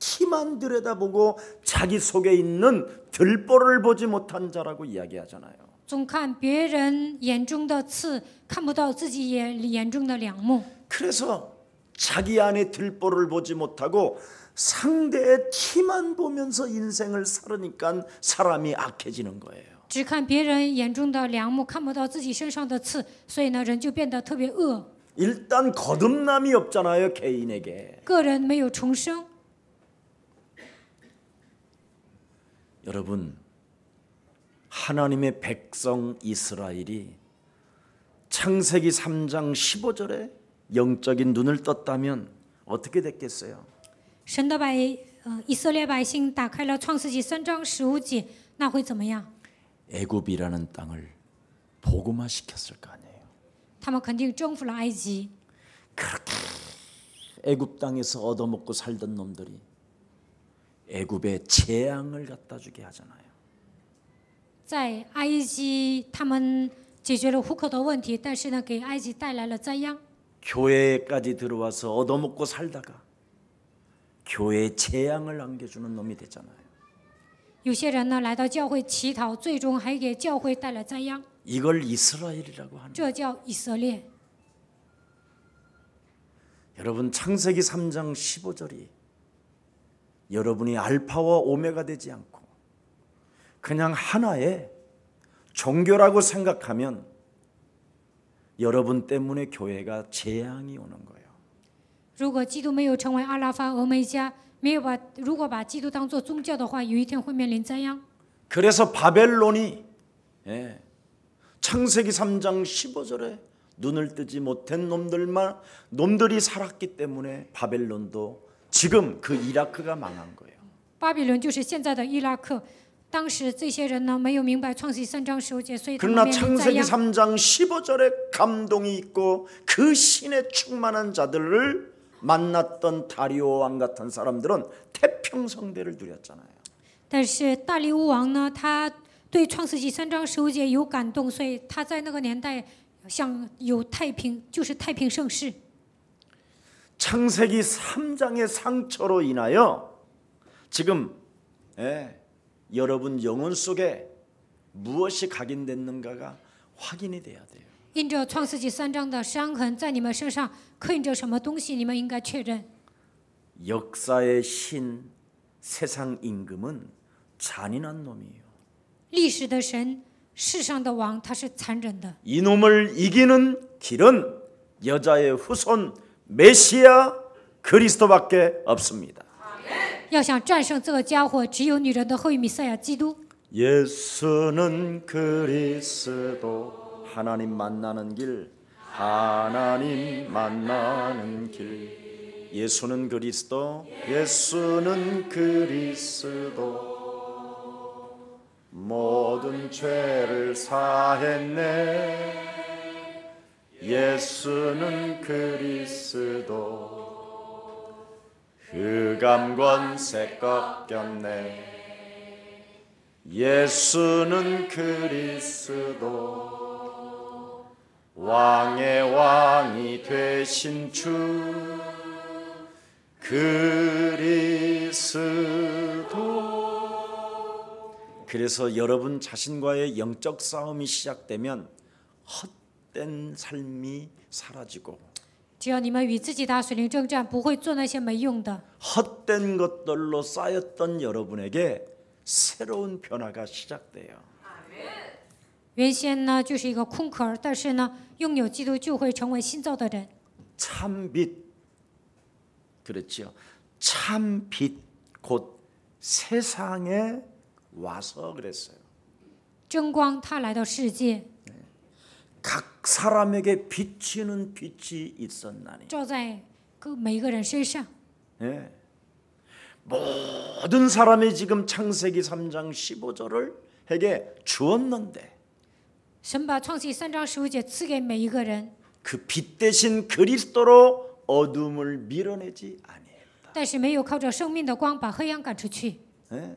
티만 들여다보고 자기 속에 있는 들보를 보지 못한 자라고 이야기하잖아요. 总看别人眼中的刺，看不到自己眼中的梁木。 그래서 자기 안에 들보를 보지 못하고 상대의 티만 보면서 인생을 살으니까 사람이 악해지는 거예요. 只看别人眼中的梁木，看不到自己身上的刺，所以呢，人就变得特别恶。 일단 거듭남이 없잖아요, 개인에게. 个人没有重生。 여러분, 하나님의 백성 이스라엘이 창세기 3장 15절에 영적인 눈을 떴다면 어떻게 됐겠어요? 神的以色列百姓打开了创世纪3章15节，那会怎么样？ 애굽이라는 땅을 복음화시켰을 거 아니에요. 他们肯定征服了埃及。 그렇게 애굽 땅에서 얻어먹고 살던 놈들이 애굽에 재앙을 갖다 주게 하잖아요. 在埃及，他们解决了户口的问题，但是呢，给埃及带来了灾殃。 교회까지 들어와서 얻어먹고 살다가 교회에 재앙을 안겨주는 놈이 되잖아요. 有些人呢来到教会乞讨，最终还给教会带来灾殃， 이걸 이스라엘이라고 하는. 这叫以色列。 여러분 창세기 3장 15절이 여러분이 알파와 오메가 되지 않고 그냥 하나의 종교라고 생각하면 여러분 때문에 교회가 재앙이 오는 거예요. 如果基督没有成为阿拉法、俄梅加，如果把基督当作宗教的话，有一天会面临灾殃。 그래서 바벨론이 창세기 3장 15절에 눈을 뜨지 못한 놈들이 살았기 때문에 바벨론도 지금 그 이라크가 망한 거예요. 巴比伦就是现在的伊拉克。当时这些人呢没有明白创世3章15节，所以他们 그러나 面临灾 창세기 殃。 3장 15절에 감동이 있고 그 신에 충만한 자들을 만났던 다리오 왕 같은 사람들은 태평성대를 누렸잖아요. 但是大利乌王呢，他对创世纪3章15节有感动，所以他在那个年代想有太平，就是太平盛世。 창세기 3장의 상처로 인하여 지금 여러분 영혼 속에 무엇이 각인됐는가가 확인이 돼야 돼요. 因着创世纪3章的伤痕，在你们身上刻印着什么东西，你们应该确认。 역사의 신 세상 임금은 잔인한 놈이에요. 历史的神，世上的王，他是残忍的。 이놈을 이기는 길은 여자의 후손 메시아 그리스도밖에 없습니다. 要想战胜这个家伙，只有女人的后裔弥赛亚基督。 예수는 그리스도 하나님 만나는 길 하나님 만나는 길 예수는 그리스도 예수는 그리스도 모든 죄를 사했네 예수는 그리스도 흑암 권세 꺾였네 예수는 그리스도 왕의 왕이 되신 주 그리스도 그래서 여러분 자신과의 영적 싸움이 시작되면 헛된 삶이 사라지고 只要你们与自己打属灵征战，不会做那些没用的。 헛된 것들로 쌓였던 여러분에게 새로운 변화가 시작돼요. 原先呢就是一个空壳，但是呢，拥有基督就会成为新造的人。 참빛 그렇지요. 참빛 곧 세상에 와서 그랬어요. 真光他来到世界， 각 사람에게 비치는 빛이 있었나니. 照在每一个人身上。 네. 모든 사람이 지금 창세기 3장 15절을 에게 주었는데 神把创世纪3章15节赐给每一个人， 그 빛 대신 그리스도로 어둠을 밀어내지 아니했다. 但是没有靠着生命的光把黑暗赶出去。 네.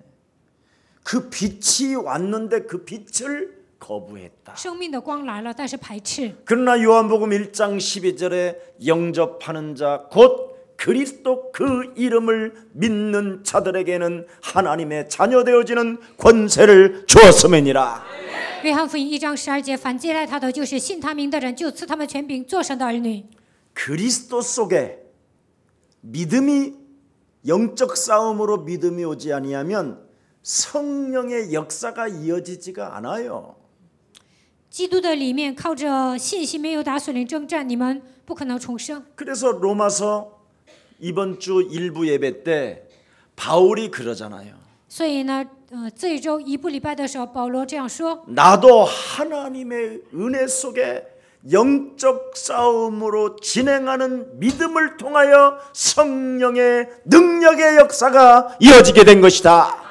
그 빛이 왔는데 그 빛을 거부했다. 生命的光来了，但是排斥。 그러나 요한복음 1장 12절에 영접하는 자 곧 그리스도 그 이름을 믿는 자들에게는 하나님의 자녀 되어지는 권세를 주었음이니라. 约翰福音1章12节，凡接待他的，就是信他名的人，就赐他们权柄，做神的儿女。 그리스도 속에 믿음이 영적 싸움으로 믿음이 오지 아니하면 성령의 역사가 이어지지가 않아요. 基督的里面靠着信心，没有打属灵征战，你们不可能重生。 그래서 로마서 이번 주 일부 예배 때 바울이 그러잖아요. 所以呢，这一周一部礼拜的时候，保罗这样说： 나도 하나님의 은혜 속에 영적 싸움으로 진행하는 믿음을 통하여 성령의 능력의 역사가 이어지게 된 것이다.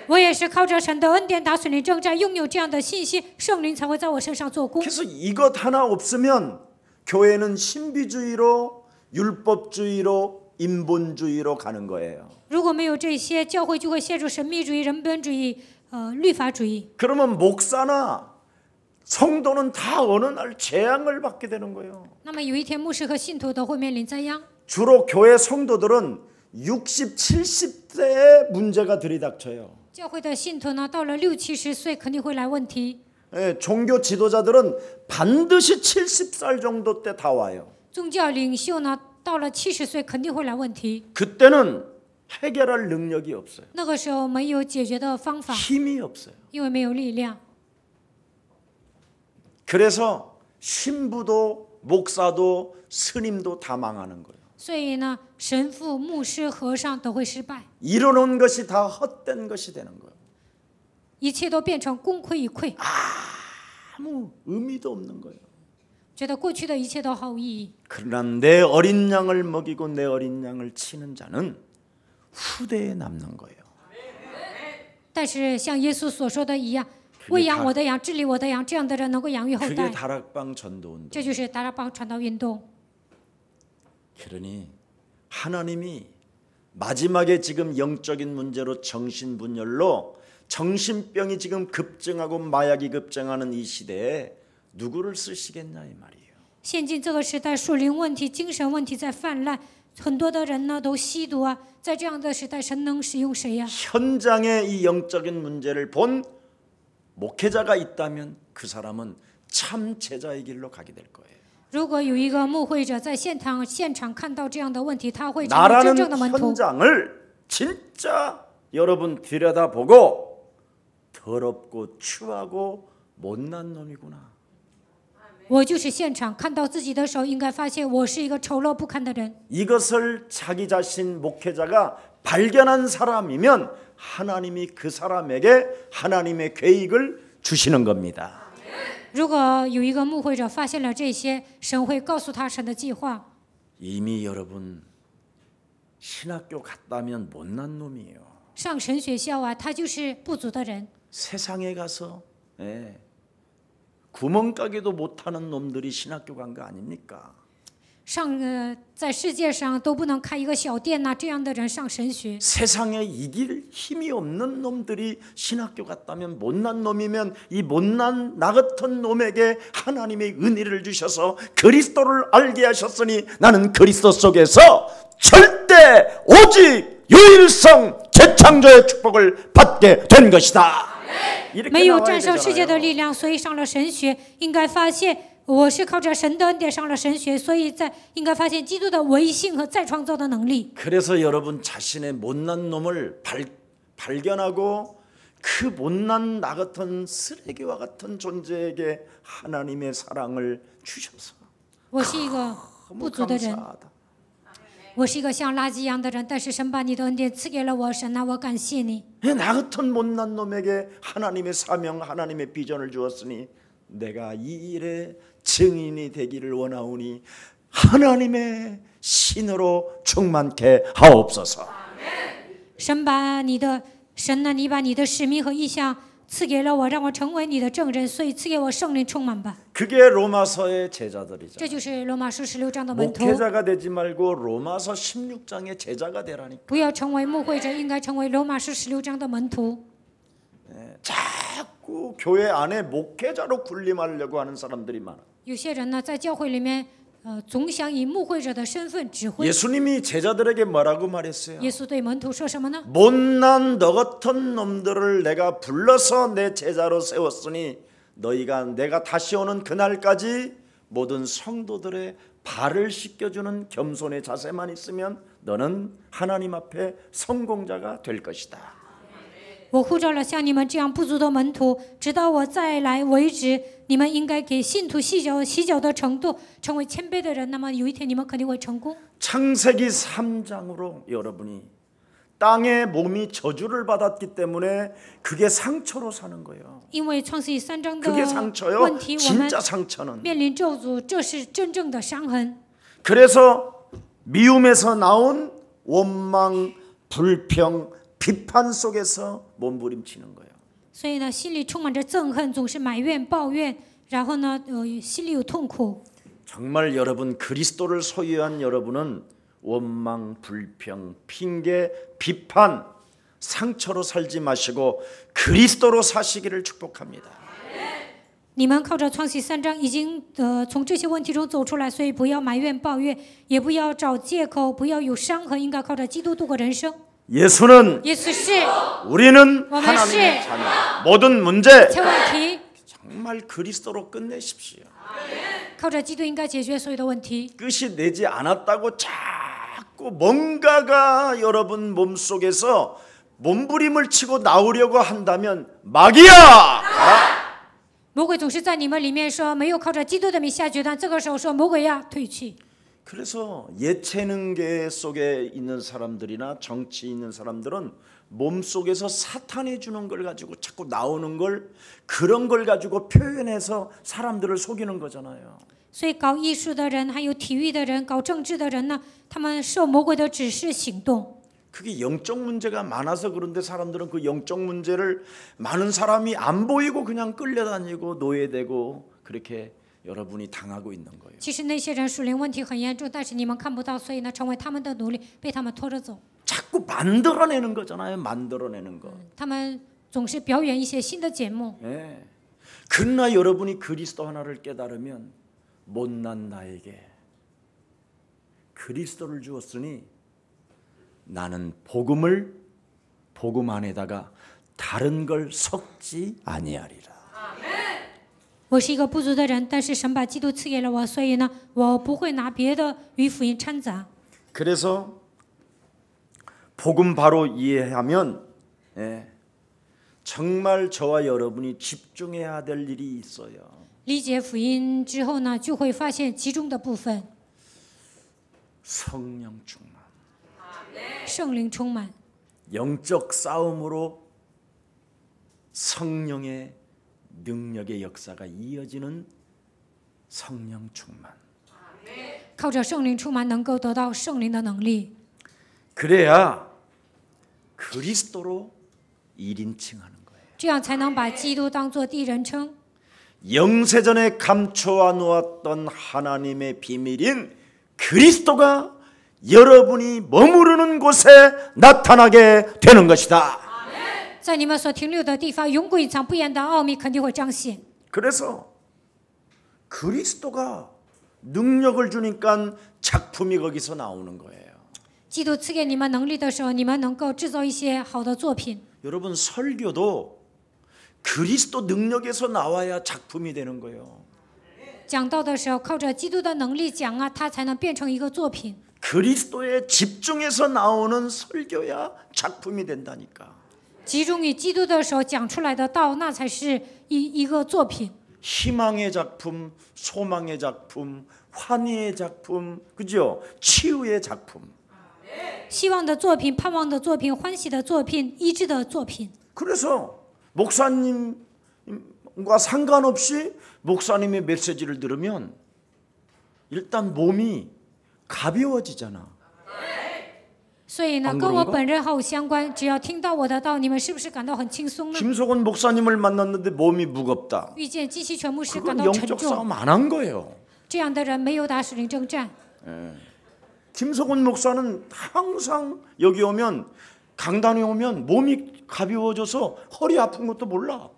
我也是靠着神的恩典打属灵征战，拥有这样的信息，圣灵才会在我身上做工。 그래서 이것 하나 없으면 교회는 신비주의로 율법주의로 인본주의로 가는 거예요. 如果没有这些，教会就会陷入神秘主义、人本主义、律法主义。 그러면 목사나 성도는 다 어느 날 재앙을 받게 되는 거예요. 那么有一天，牧师和信徒都会面临灾殃。 주로 교회 성도들은 60, 70세에 문제가 들이닥쳐요. 教会的信徒呢，到了60、70岁肯定会来问题。 종교 지도자들은 반드시 70살 정도 때 다 와요. 宗教领袖呢，到了70岁肯定会来问题。 그때는 해결할 능력이 없어요. 那个时候没有解决的方法， 힘이 없어요. 因为没有力量。 그래서 신부도 목사도 스님도 다 망하는 거예요. 所以呢，神父、牧师、和尚都会失败， 이뤄놓은 것이 다 헛된 것이 되는 거예요. 一切都变成功亏一篑， 아무 의미도 없는 거예요. 觉得过去的一切都毫无意义。 그러나 내 어린 양을 먹이고 내 어린 양을 치는 자는 후대에 남는 거예요. 但是像耶稣所说的一样，喂养我的羊，治理我的羊，这样的人能够养育后 그게 代。 다락방 전도운동. 这就是达拉邦传道运动。 그러니 하나님이 마지막에 지금 영적인 문제로 정신분열로 정신병이 지금 급증하고 마약이 급증하는 이 시대에 누구를 쓰시겠냐 이 말이에요. 现今这个时代，属灵问题、精神问题在泛滥，很多的人呢都吸毒啊。在这样的时代，神能使用谁呀？ 현장에 이 영적인 문제를 본 목회자가 있다면 그 사람은 참 제자의 길로 가게 될 거예요. 如果有一个牧会者在现场看到这样的问题，他会成为真 나라는 正的门徒。 현장을 진짜 여러분 들여다보고 더럽고 추하고 못난 놈이구나. 我就是现场看到自己的时候，应该发现我是一个丑陋不堪的人。 이것을 자기 자신 목회자가 발견한 사람이면 하나님이 그 사람에게 하나님의 계획을 주시는 겁니다. 如果有一个牧会者发现了这些，神会告诉他神的计划。 이미 여러분 신학교 갔다면 못난 놈이에요. 上神学校啊，他就是不足的人。 세상에 가서 구멍가게도 못하는 놈들이 신학교 간 거 아닙니까? 在世界上都不能开一个小店呐、这样的人上神学。 세상에 이길 힘이 없는 놈들이 신학교 갔다면 못난 놈이면 이 못난 나 같은 놈에게 하나님의 은혜를 주셔서 그리스도를 알게 하셨으니 나는 그리스도 속에서 절대 오직 유일성 재창조의 축복을 받게 된 것이다. 没有战胜世界的力量，所以上了神学。应该发现我是靠着神的恩典上了神学，所以应该发现基督的唯性和再创造的能力。 그래서 여러분 자신의 못난 놈을 발견하고 그 못난 나 같은 쓰레기와 같은 존재에게 하나님의 사랑을 주셔서 我是一个不足的人， 감사하다. 我是一个像垃圾一样的人，但是神把你的恩典赐给了我，神啊，我感谢你。 나 같은 못난 놈에게 하나님의 사명, 하나님의 비전을 주었으니 내가 이 일의 증인이 되기를 원하오니 하나님의 신으로 충만케 하옵소서. 神呢，你把你的使命和意向赐给了我，让我成为你的证人，所以赐给我圣灵充满吧。 그게 로마서의 제자들이죠. 这就是罗马书16章的门徒。 목회자가 되지 말고 로마서 16장의 제자가 되라니까. 不要成为牧会者，应该成为罗马书16章的门徒。 자꾸 교회 안에 목회자로 군림하려고 하는 사람들이 많아. 有些人呢，在教会里面，总想以牧会者的身份指挥。 예수님이 제자들에게 뭐라고 말했어요? 耶稣对门徒说什么呢？ 못난 너 같은 놈들을 내가 불러서 내 제자로 세웠으니 너희가 내가 다시 오는 그날까지 모든 성도들의 발을 씻겨주는 겸손의 자세만 있으면 너는 하나님 앞에 성공자가 될 것이다. 我呼召了像你们这样不足的门徒，直到我再来为止。你们应该给信徒洗脚的程度，成为谦卑的人。那么有一天你们肯定会成功。 창세기 3장으로 여러분이 땅에 몸이 저주를 받았기 때문에 그게 상처로 사는 거예요. 因为创世记3章的 그게 상처요. 问题，我们 진짜 상처는. 面临咒诅，这是真正的伤痕。 그래서 미움에서 나온 원망, 불평, 비판 속에서 몸부림치는 거예요. 所以呢，心里充满着憎恨，总是埋怨、抱怨，然后呢，心里有痛苦。 정말 여러분 그리스도를 소유한 여러분은 원망, 불평, 핑계, 비판, 상처로 살지 마시고 그리스도로 사시기를 축복합니다. 你们靠着创世记3章已经从这些问题中走出来，所以不要埋怨、抱怨，也不要找借口，不要有伤痕，应该靠着基督度过人生。 예수는 耶稣是 우리는 我们 하나님의 是 자녀. 모든 문제 切问题， 정말 그리스도로 끝내십시오. 靠着基督应该解决所有的问题。 끝이 내지 않았다고 자꾸 뭔가가 여러분 몸속에서 몸부림을 치고 나오려고 한다면 마귀야! 가라! 魔鬼总是在你们里面说没有靠着基督的名下决断，这个时候说魔鬼呀退去。 그래서 예체능계 속에 있는 사람들이나 정치 있는 사람들은 몸속에서 사탄이 주는 걸 가지고 자꾸 나오는 걸 그런 걸 가지고 표현해서 사람들을 속이는 거잖아요. 所以搞艺术的人，还有体育的人，搞政治的人呢，他们受魔鬼的指示行动。 그게 영적 문제가 많아서 그런데 사람들은 그 영적 문제를 많은 사람이 안 보이고 그냥 끌려다니고 노예되고 그렇게 여러분이 당하고 있는 거예요. 其实那些人属灵问题很严重，但是你们看不到，所以呢，成为他们的奴隶，被他们拖着走。 자꾸 만들어내는 거잖아요. 만들어내는 거. 他们总是表演一些新的节目。 예. 그러나 여러분이 그리스도 하나를 깨달으면 못난 나에게 그리스도를 주었으니 나는 복음 안에다가 다른 걸 섞지 아니하리라. 我是一个不足的人，但是神把基督赐给了我，所以呢，我不会拿别的与福音掺杂。 그래서 복음 바로 이해하면 정말 저와 여러분이 집중해야 될 일이 있어요. 理解福音之后呢，就会发现其中的部分， 성령 충만. 圣灵充满， 영적 싸움으로 성령의 능력의 역사가 이어지는 성령 충만. 靠着圣灵充满，能够得到圣灵的能力， 그래야 그리스도로 1인칭하는 거예요. 这样才能把基督当作第一人称。 영세전에 감춰 놓았던 하나님의 비밀인 그리스도가 여러분이 머무르는 곳에 나타나게 되는 것이다. 在你们所停留的地方，永古隐藏不言的奥秘肯定会彰显。 그래서 그리스도가 능력을 주니까 작품이 거기서 나오는 거예요. 基督赐给你们能力的时候，你们能够制造一些好的作品。 여러분 설교도 그리스도 능력에서 나와야 작품이 되는 거예요. 讲道的时候，靠着基督的能力讲啊，它才能变成一个作品。 그리스도에 집중해서 나오는 설교야 작품이 된다니까. 集中于基督的时候讲出来的道，那才是一个作品。 희망의 작품, 소망의 작품, 환희의 작품, 그죠? 치유의 작품. 希望的作品、盼望的作品、欢喜的作品、医治的作品。 그래서 목사님과 상관없이 목사님의 메시지를 들으면 일단 몸이 가벼워지잖아. 所以呢， 안 跟我 그런가? 本人毫无相关。只要听到我的道，你们是不是感到很轻松呢？ 김석원 목사님을 만났는데 몸이 무겁다. 遇见金希全牧师感 그건 到沉 영적 重， 싸움 안 한 거예요. 这样的人没有打属灵征战。 김석원 목사는 항상 여기 오면 강단에 오면 몸이 가벼워져서 허리 아픈 것도 몰라.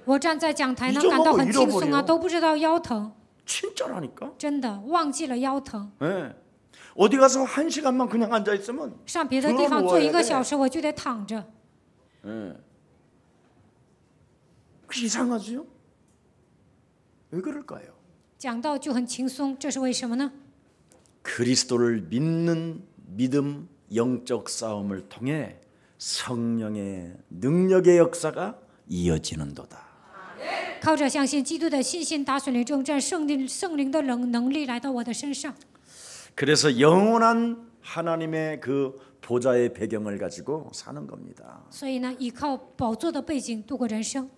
我站在讲台呢， 잊어먹어 感到很轻松 잃어버려 啊，都不知道腰疼， 진짜라니까. 真的忘记了腰疼。 예. 어디 가서 1시간만 그냥 앉아 있으면 上别的地方坐1个小时，我就得躺着。 예. 그 이상하죠? 왜 그럴까요? 讲道就很轻松，这是为什么呢？ 그리스도를 믿는 믿음 영적 싸움을 통해 성령의 능력의 역사가 이어지는도다. 靠着相信基督的信心打属灵征战，圣灵的能力来到我的身上。 그래서 영원한 하나님의 그 보좌의 배경을 가지고 사는 겁니다. 所以呢，依靠宝座的背景度过人生。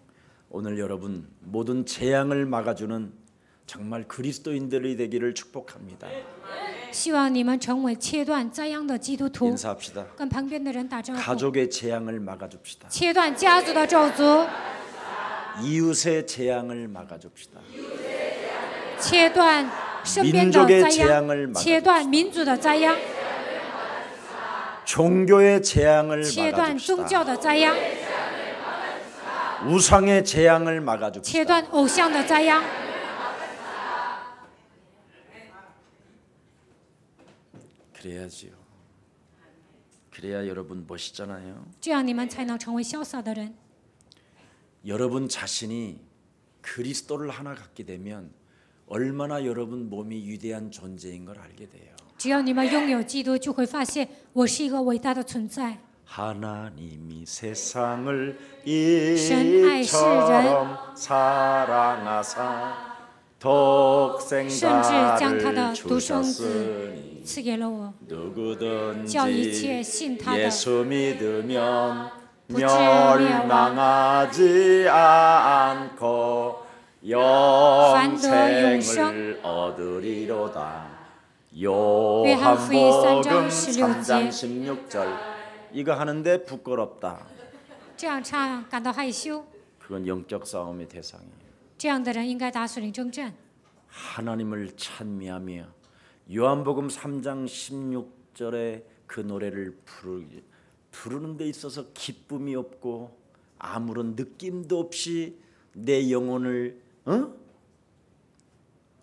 오늘 여러분 모든 재앙을 막아주는 정말 그리스도인들이 되기를 축복합니다. 希望你们成为切断灾殃的基督徒。 인사합시다. 跟旁边的人打招呼。 가족의 재앙을 막아줍시다. 切断家族的咒诅， 이웃의 재앙을 막아줍시다. 切断身边的 민족의 灾 재앙을 殃， 막아줍시다. 切断民族的灾殃， 종교의 재앙을 切断宗 막아줍시다. 教的灾殃， 우상의 재앙을 切 막아줍시다. 断偶像的灾殃。 그래야지요. 그래야 여러분 멋있잖아요. 这样你们才能成为潇洒的人。 여러분 자신이 그리스도를 하나 갖게 되면 얼마나 여러분 몸이 위대한 존재인 걸 알게 돼요. 只要你们拥有基督，就会发现我是一个伟大的存在。 하나님이 세상을 신爱世人 이처럼 사랑하사 甚至将他的 독생자를 独生子 주셨으니 赐给了我， 누구든지 叫一切信他的 예수 믿으면 不至灭亡， 멸망하지 않고 영생을 얻으리로다. 요한복음 3장 16절. 이거 하는데 부끄럽다. 这样唱感到害羞。 그건 영적 싸움의 대상이에요. 这样的人应该打属灵征战， 하나님을 찬미하며 요한복음 3장 16절의 그 노래를 부르는 데 있어서 기쁨이 없고 아무런 느낌도 없이 내 영혼을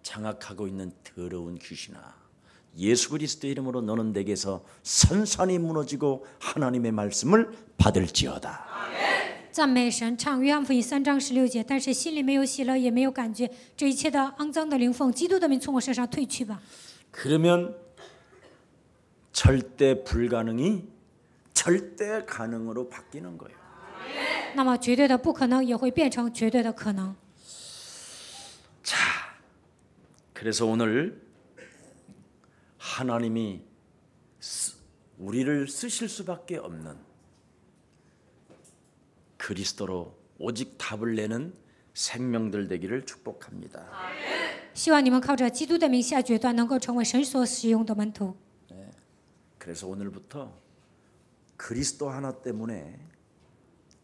장악하고 있는 더러운 귀신아, 예수 그리스도의 이름으로 너는 내게서 선산이 무너지고 하나님의 말씀을 받을지어다. 赞美神，唱约翰福音3章16节。但是心里没有喜乐，也没有感觉，这一切的肮脏的灵奉基督的名从我身上退去吧。 그러면 절대 불가능이 절대 가능으로 바뀌는 거예요. 那么绝对的不可能也会变成绝对的可能。 자, 그래서 오늘 하나님이 우리를 쓰실 수밖에 없는 그리스도로 오직 답을 내는 생명들 되기를 축복합니다. 希望你们靠着基督的名下决断，能够成为神所使用的门徒。 그래서 오늘부터 그리스도 하나 때문에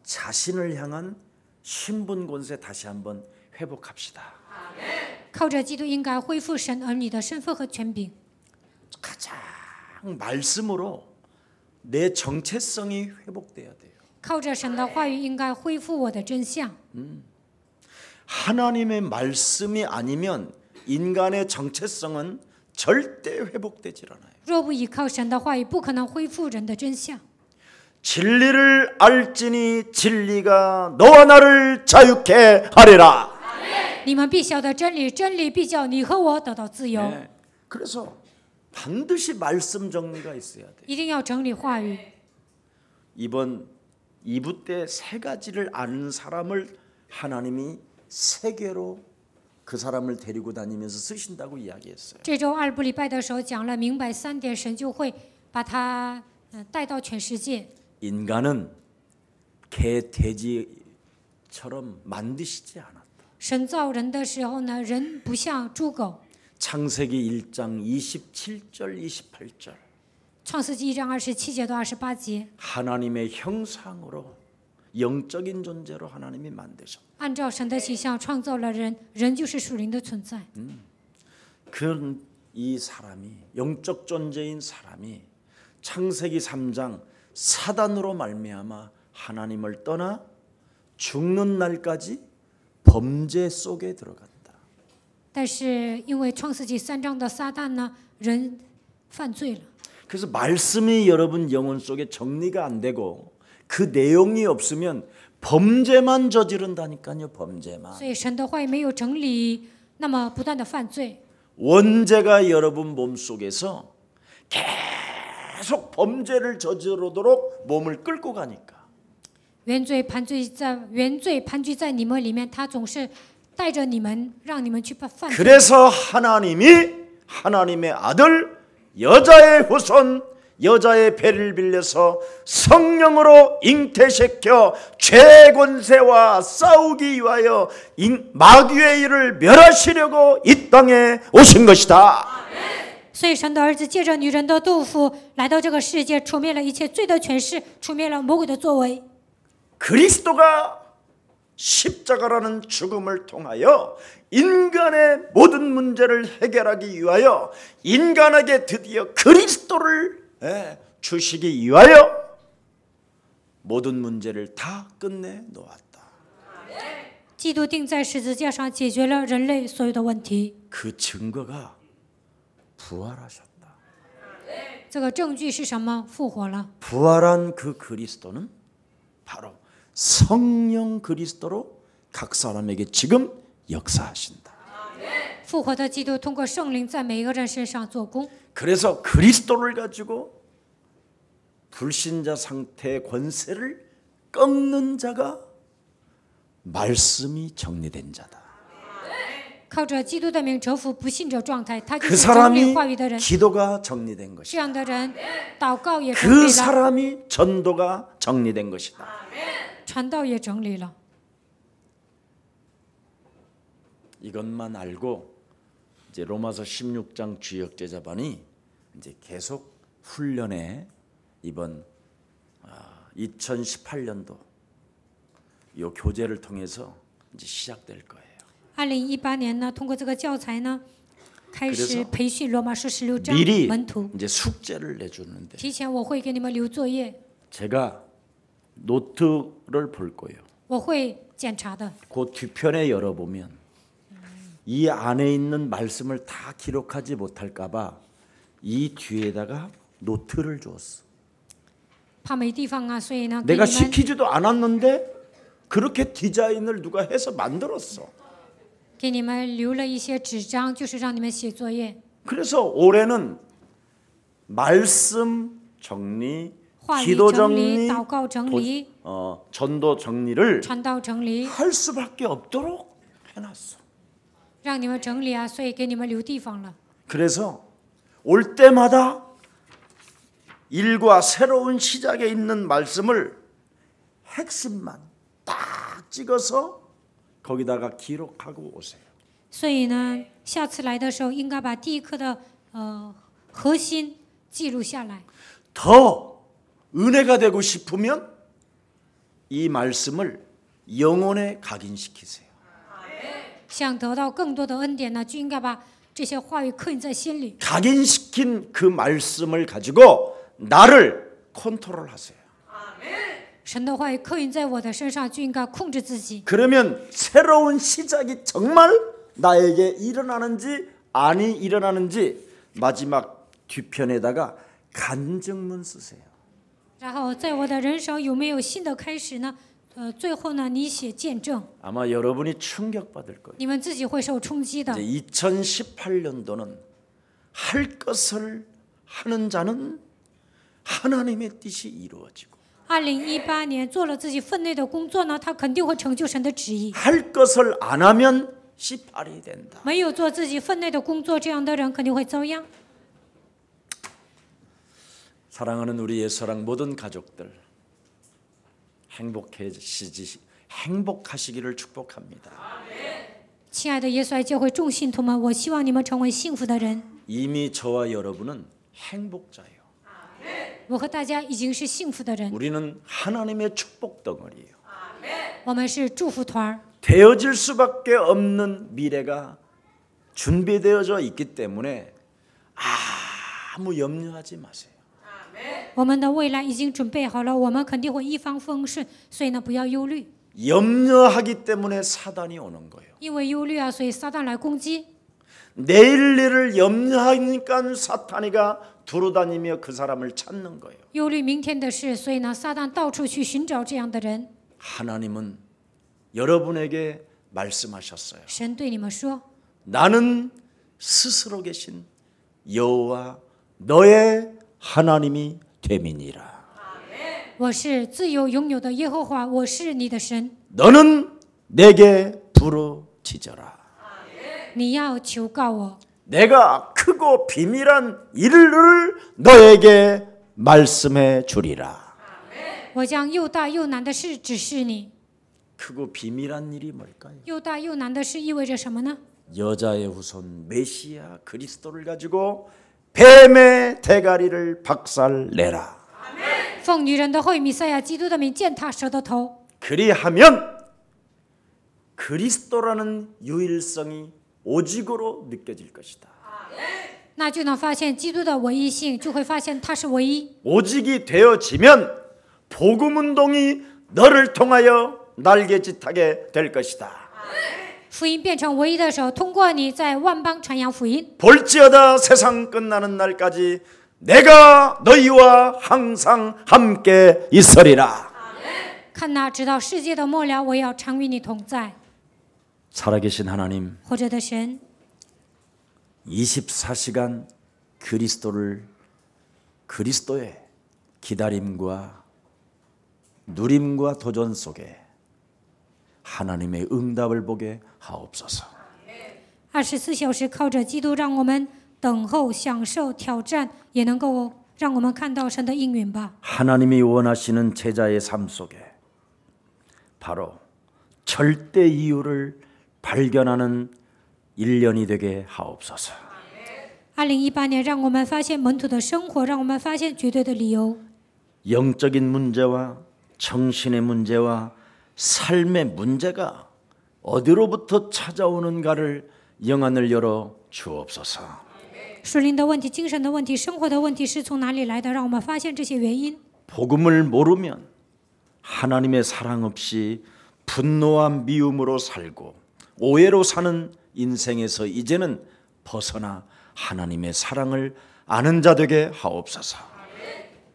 자신을 향한 신분 권세 다시 한번 회복합시다. 靠着基督，应该恢复神儿女的身份和权柄。 가장 말씀으로 내 정체성이 회복돼야 돼요. 靠着神的话语，应该恢复我的真相。 하나님의 말씀이 아니면 인간의 정체성은 절대 회복되질 않아요. 若不依靠神的话语，不可能恢复人的真相。 진리를 알지니 진리가 너와 나를 자유케 하리라. 你们必晓得真理，真理必叫你和我得到自由。 네. 그래서 반드시 말씀 정리가 있어야 돼. 一定要整理话语。 이번 2부 때 세 가지를 아는 사람을 하나님이 세계로 그 사람을 데리고 다니면서 쓰신다고 이야기했어요. 这周2部礼拜的时候讲了明白3点，神就会把他带到全世界。 인간은 개 돼지처럼 만드시지 않았다. 神造人的时候呢，人不像猪狗。 창세기 1장 27절 28절 创世纪1章27节到28节， 하나님의 형상으로 영적인 존재로 하나님이 만드셨다. 按照神的形象创造了人，人就是属灵的存在。 그런 이 사람이 영적 존재인 사람이 창세기 3장 사단으로 말미암아 하나님을 떠나 죽는 날까지 범죄 속에 들어갔다. 但是因为创世纪3章的撒旦呢，人犯罪了。 그래서 말씀이 여러분 영혼 속에 정리가 안 되고 그 내용이 없으면 범죄만 저지른다니까요. 범죄만. 所以神的话语没有整理，那么不断的犯罪。 원죄가 여러분 몸 속에서 계속 범죄를 저지르도록 몸을 끌고 가니까. 原罪盘踞在你们里面，他总是带着你们，让你们去犯罪。 그래서 하나님이 하나님의 아들 여자의 후손 여자의 배를 빌려서 성령으로 잉태시켜 죄 권세와 싸우기 위하여 마귀의 일을 멸하시려고 이 땅에 오신 것이다. 所以神的儿子借着女人的肚腹来到这个世界，除灭了一切罪的权势，除灭了魔鬼的作为。 그리스도가 십자가라는 죽음을 통하여 인간의 모든 문제를 해결하기 위하여 인간에게 드디어 그리스도를 주시기 위하여 모든 문제를 다 끝내 놓았다. 基督钉在十字架上，解决了人类所有的问题。 그 증거가 부활하셨다. 这个证据是什么？复活了。 부활한 그 그리스도는 바로 성령 그리스도로 각 사람에게 지금 역사하신다. 复活的基督通过圣灵在每一个人身上做工。 그래서 그리스도를 가지고 불신자 상태의 권세를 꺾는 자가 말씀이 정리된 자다. 靠着基督的名折服不信者状态，他就 그 是整理 사람이 话语的人。 기도가 정리된 这 것이다. 样的人，祷告也整 그 理了， 사람이 전도가 정리된 것이다. 传道也整理了。 이것만 알고 이제 로마서 16장 주역 제자반이 이제 계속 훈련에 이번 2018년도 이 교재를 통해서 이제 시작될 거예요. 2018年呢，通过这个教材呢，开始 그래서 培训罗马书16章 미리 门徒。 이제 숙제를 내주는데 提前我会给你们留作业， 제가 노트를 볼 거예요. 我会检查的。 그 뒤편에 열어보면 이 안에 있는 말씀을 다 기록하지 못할까봐 이 뒤에다가 노트를 줬어. 怕没地方啊，所以呢，给 내가 你们 시키지도 않았는데 그렇게 디자인을 누가 해서 만들었어. 给你们留了一些纸张，就是让你们写作业。 그래서 올해는 말씀 정리, 话语 기도 整理、 정리, 祷告整理、 전도 정리를 传道整理， 할 수밖에 없도록 해놨어. 让你们整理啊，所以给你们留地方了。 그래서 올 때마다 일과 새로운 시작에 있는 말씀을 핵심만 딱 찍어서 거기다가 기록하고 오세요. 所以呢，下次来的时候应该把第一课的核心记录下来。 더 은혜가 되고 싶으면 이 말씀을 영혼에 각인시키세요. 想得到更多的恩典呢，就应该把这些话语刻印在心里。 각인시킨 그 말씀을 가지고 나를 컨트롤하세요. 神的话语刻印在我的身上，就应该控制自己。 그러면 새로운 시작이 정말 나에게 일어나는지 아니 일어나는지 마지막 뒤편에다가 간증문 쓰세요. 然后在我的人生有没有新的开始呢？最后呢，你写见证， 아마 여러분이 충격받을 거예요. 你们自己会受冲击的。 이제 2018년도는 할 것을 하는 자는 하나님의 뜻이 이루어지고 2018年做了自己分内的工作呢，他肯定会成就神的旨意。 할 것을 안 하면 씨팔이 된다. 没有做自己分内的工作，这样的人肯定会遭殃。 사랑하는 우리 예수랑 모든 가족들 행복하시기를 축복합니다. 亲爱的耶稣爱教会众信徒们，我希望你们成为幸福的人。 이미 저와 여러분은 행복자예요. 我和大家已经是幸福的人， 우리는 하나님의 축복 덩어리예요. 我们是祝福团儿。 되어질 수밖에 없는 미래가 준비되어져 있기 때문에 아무 염려하지 마세요. 我们的未来已经准备好了，我们肯定会一帆风顺，所以呢，不要忧虑。 염려하기 때문에 사단이 오는 거예요. 因为忧虑啊，所以撒旦来攻击。 내일 일을 염려하니까 사탄이가 두루다니며 그 사람을 찾는 거예요. 忧虑明天的事，所以呢，撒旦到处去寻找这样的人。 하나님은 여러분에게 말씀하셨어요. 神对你们说： 나는 스스로 계신 여호와 너의 하나님이 됨이니라. 我是自由拥有的耶和华，我是你的神， 너는 내게 부르짖어라. 你要求告我， 내가 크고 비밀한 일을 너에게 말씀해 주리라. 我将又大又难的事指示你。 크고 비밀한 일이 뭘까요? 又大又难的事意味着什么呢？ 여자의 후손 메시아 그리스도를 가지고 뱀의 대가리를 박살내라. 奉女人的后裔弥赛亚基督的名践踏蛇的头， 그리하면 그리스도라는 유일성이 오직으로 느껴질 것이다. 那就能发现基督的唯一性，就会发现他是唯一。 오직이 되어지면 복음 운동이 너를 통하여 날개짓하게 될 것이다. 福音变成唯一的时候，通过你在万邦传扬福音。 볼지어다 세상 끝나는 날까지 내가 너희와 항상 함께 있으리라. 看哪，直到世界的末了，我要常与你同在。 살아계신 하나님, 活着的神， 24시간 그리스도의 기다림과 누림과 도전 속에 하나님의 응답을 보게 하옵소서. 24小时靠着基督，让我们等候、享受、挑战，也能够让我们看到神的应允吧。 하나님이 원하시는 제자의 삶 속에 바로 절대 이유를 발견하는 1년이 되게 하옵소서. 2018年，让我们发现门徒的生活，让我们发现绝对的理由。 영적인 문제와 정신의 문제와 삶의 문제가 어디로부터 찾아오는가를 영안을 열어 주옵소서. 属灵的问题、精神的问题、生活的问题是从哪里来的？让我们发现这些原因。 복음을 모르면 하나님의 사랑 없이 분노와 미움으로 살고 오해로 사는 인생에서 이제는 벗어나 하나님의 사랑을 아는 자 되게 하옵소서.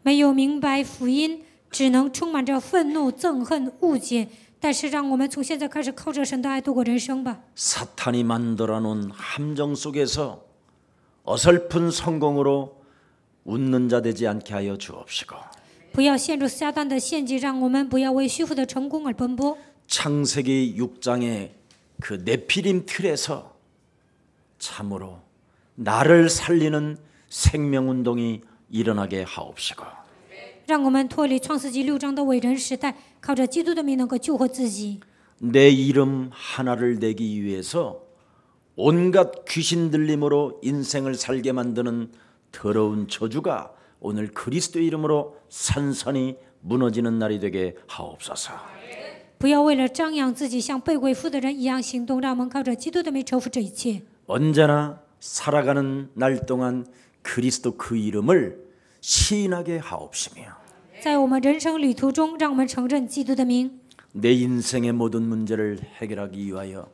没有明白福音，只能充满着愤怒、憎恨、误解。但是让我们从现在开始靠着神的爱度过人生吧。 사탄이 만들어 놓은 함정 속에서 어설픈 성공으로 웃는 자 되지 않게 하여 주옵시고 不要陷入撒旦的陷阱，让我们不要为虚浮的成功而奔波。 창세기 6장의 그 네피림 틀에서 참으로 나를 살리는 생명운동이 일어나게 하옵시고 让我们脱离创世纪6章的伟人时代，靠着基督的名能够救活自己。 내 이름 하나를 내기 위해서 온갖 귀신 들림으로 인생을 살게 만드는 더러운 저주가 오늘 그리스도의 이름으로 산산이 무너지는 날이 되게 하옵소서. 不要为了张扬自己，像被鬼附的人一样行动，让我们靠着基督的名征服这一切。 언제나 살아가는 날 동안 그리스도 그 이름을 시인하게 하옵시며 在我们人生旅途中，让我们承认基督的名， 내 인생의 모든 문제를 해결하기 위하여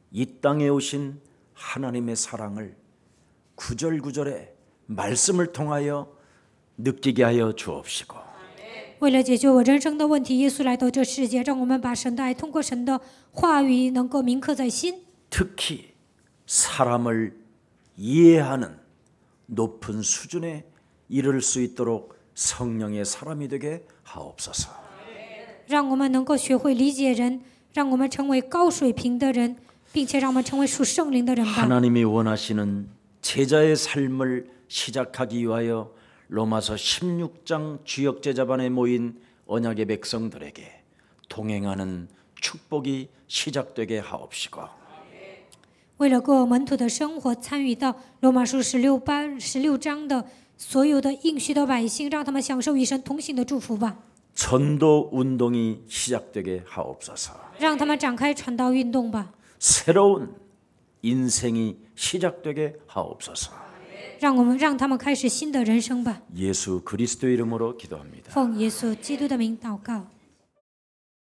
이 땅에 오신 하나님의 사랑을 구절구절에 말씀을 통하여 느끼게 하여 주옵시고 为了解决我人生的问题，耶稣来到这世界，让我们把神的爱通过神的话语能够铭刻在心。 특히 사람을 이해하는 높은 수준에 이를 수 있도록 성령의 사람이 되게 하옵소서. 让我们能够学会理解人，让我们成为高水平的人，并且让我们成为属圣灵的人吧。 하나님이 원하시는 제자의 삶을 시작하기 위하여 로마서 16장 주역 제자반에 모인 언약의 백성들에게 동행하는 축복이 시작되게 하옵시고 为了过门徒的生活，参与到罗马书16章的所有的应许的百姓，让他们享受与神同行的祝福吧。 전도 운동이 시작되게 하옵소서. 让他们展开传道运动吧。 새로운 인생이 시작되게 하옵소서. 让他们开始新的人生吧。 예수 그리스도 이름으로 기도합니다. 奉耶稣基督的名祷告。